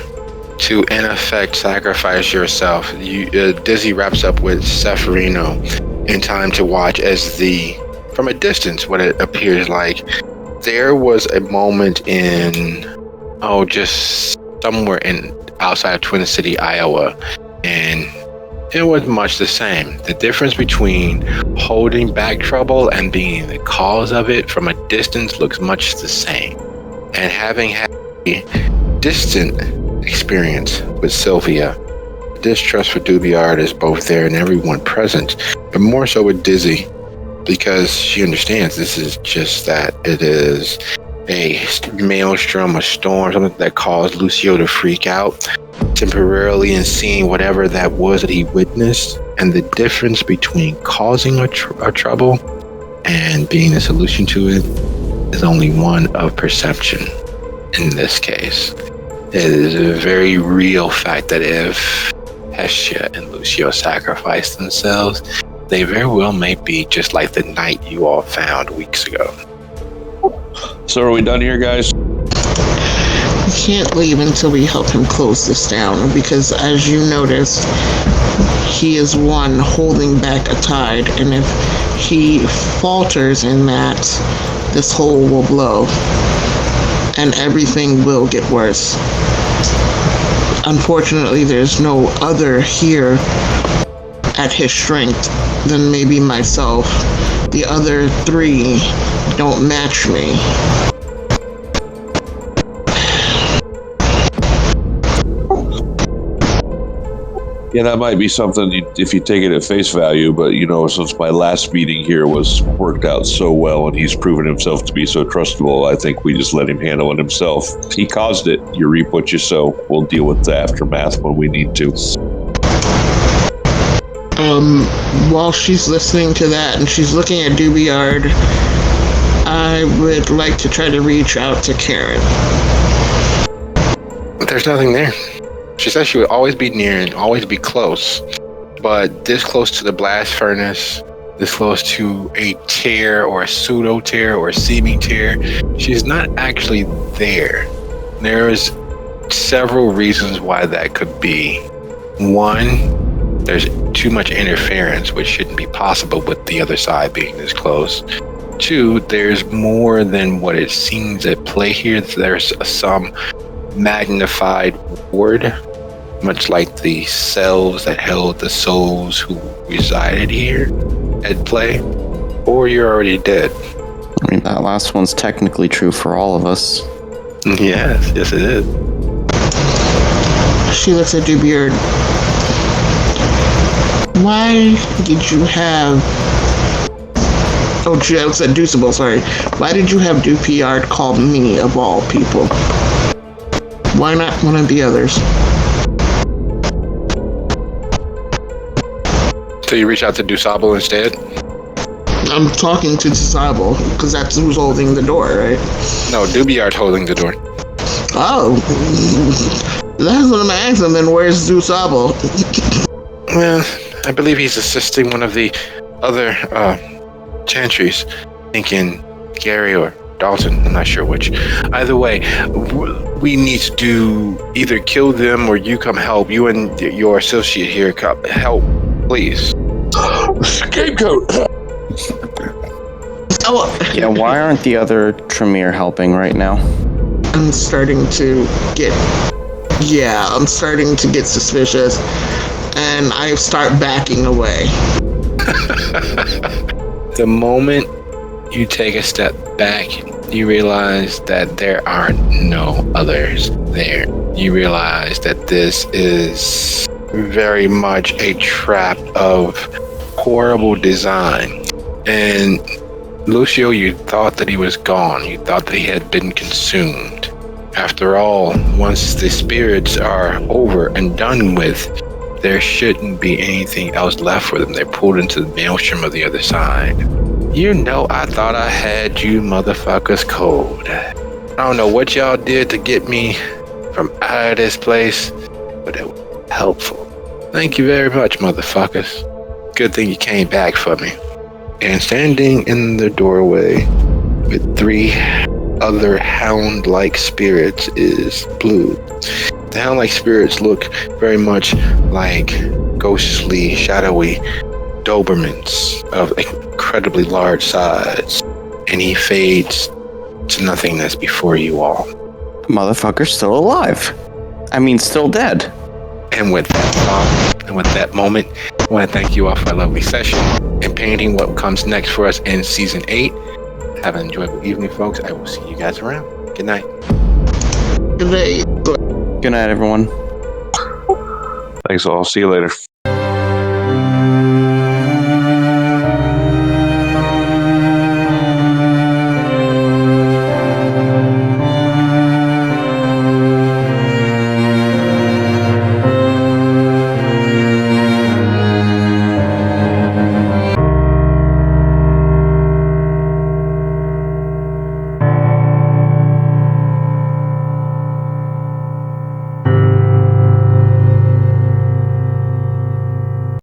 to, in effect, sacrifice yourself, Dizzy wraps up with Seferino in time to watch as from a distance, what it appears like, there was a moment in, just somewhere outside of Twin City, Iowa, and it was much the same. The difference between holding back trouble and being the cause of it from a distance looks much the same. And having had a distant experience with Sylvia, distrust for Dubiard is both there and everyone present, but more so with Dizzy, because she understands this is just that. It is a maelstrom, a storm, something that caused Lucio to freak out temporarily and seeing whatever that was that he witnessed, and the difference between causing a trouble and being the solution to it is only one of perception. In this case, it is a very real fact that if Hestia and Lucio sacrifice themselves, they very well may be just like the knight you all found weeks ago. So are we done here, guys? We can't leave until we help him close this down, because as you noticed, he is one holding back a tide, and if he falters in that, this hole will blow, and everything will get worse. Unfortunately, there's no other here at his strength than maybe myself. The other three don't match me. Yeah, that might be something if you take it at face value, but since my last meeting here was worked out so well and he's proven himself to be so trustable, I think we just let him handle it himself. He caused it. You reap what you sow. We'll deal with the aftermath when we need to. While she's listening to that and she's looking at Dubiard, I would like to try to reach out to Karen. There's nothing there. She said she would always be near and always be close, but this close to the blast furnace, this close to a tear or a pseudo tear or a seeming tear, she's not actually there. There's several reasons why that could be. One, there's too much interference, which shouldn't be possible with the other side being this close. Two, there's more than what it seems at play here. There's some magnified ward, much like the cells that held the souls who resided here at play, or you're already dead. I mean, that last one's technically true for all of us. Yes it is. She looks at Dubiard. Why did you have... Oh, she looks at Deucible, sorry. Why did you have Dupiard call me, of all people? Why not one of the others? So you reach out to Dusable instead? I'm talking to Dusable, because that's who's holding the door, right? No, Dubiard's holding the door. Oh. That's what I'm asking, then where's Dusable? Well, I believe he's assisting one of the other chantries, thinking Gary or Dalton, I'm not sure which. Either way, we need to either kill them or you come help. You and your associate here come help, please. Scapegoat! Oh. Yeah, why aren't the other Tremere helping right now? I'm starting to get suspicious, and I start backing away. The moment you take a step back, you realize that there are no others there. You realize that this is very much a trap of horrible design. And Lucio, you thought that he was gone. You thought that he had been consumed. After all, once the spirits are over and done with, there shouldn't be anything else left for them. They're pulled into the maelstrom of the other side. You know, I thought I had you motherfuckers cold. I don't know what y'all did to get me from out of this place, but it was helpful. Thank you very much, motherfuckers. Good thing you came back for me. And standing in the doorway with 3 other hound-like spirits is Blue. The hound-like spirits look very much like ghostly, shadowy Dobermans of incredibly large size. And he fades to nothingness before you all. Motherfucker's still alive. I mean, still dead. And with that thought, and with that moment, I want to thank you all for a lovely session and painting what comes next for us in Season 8. Have an enjoyable evening, folks. I will see you guys around. Good night. Good day. Good night, everyone. Thanks all. See you later.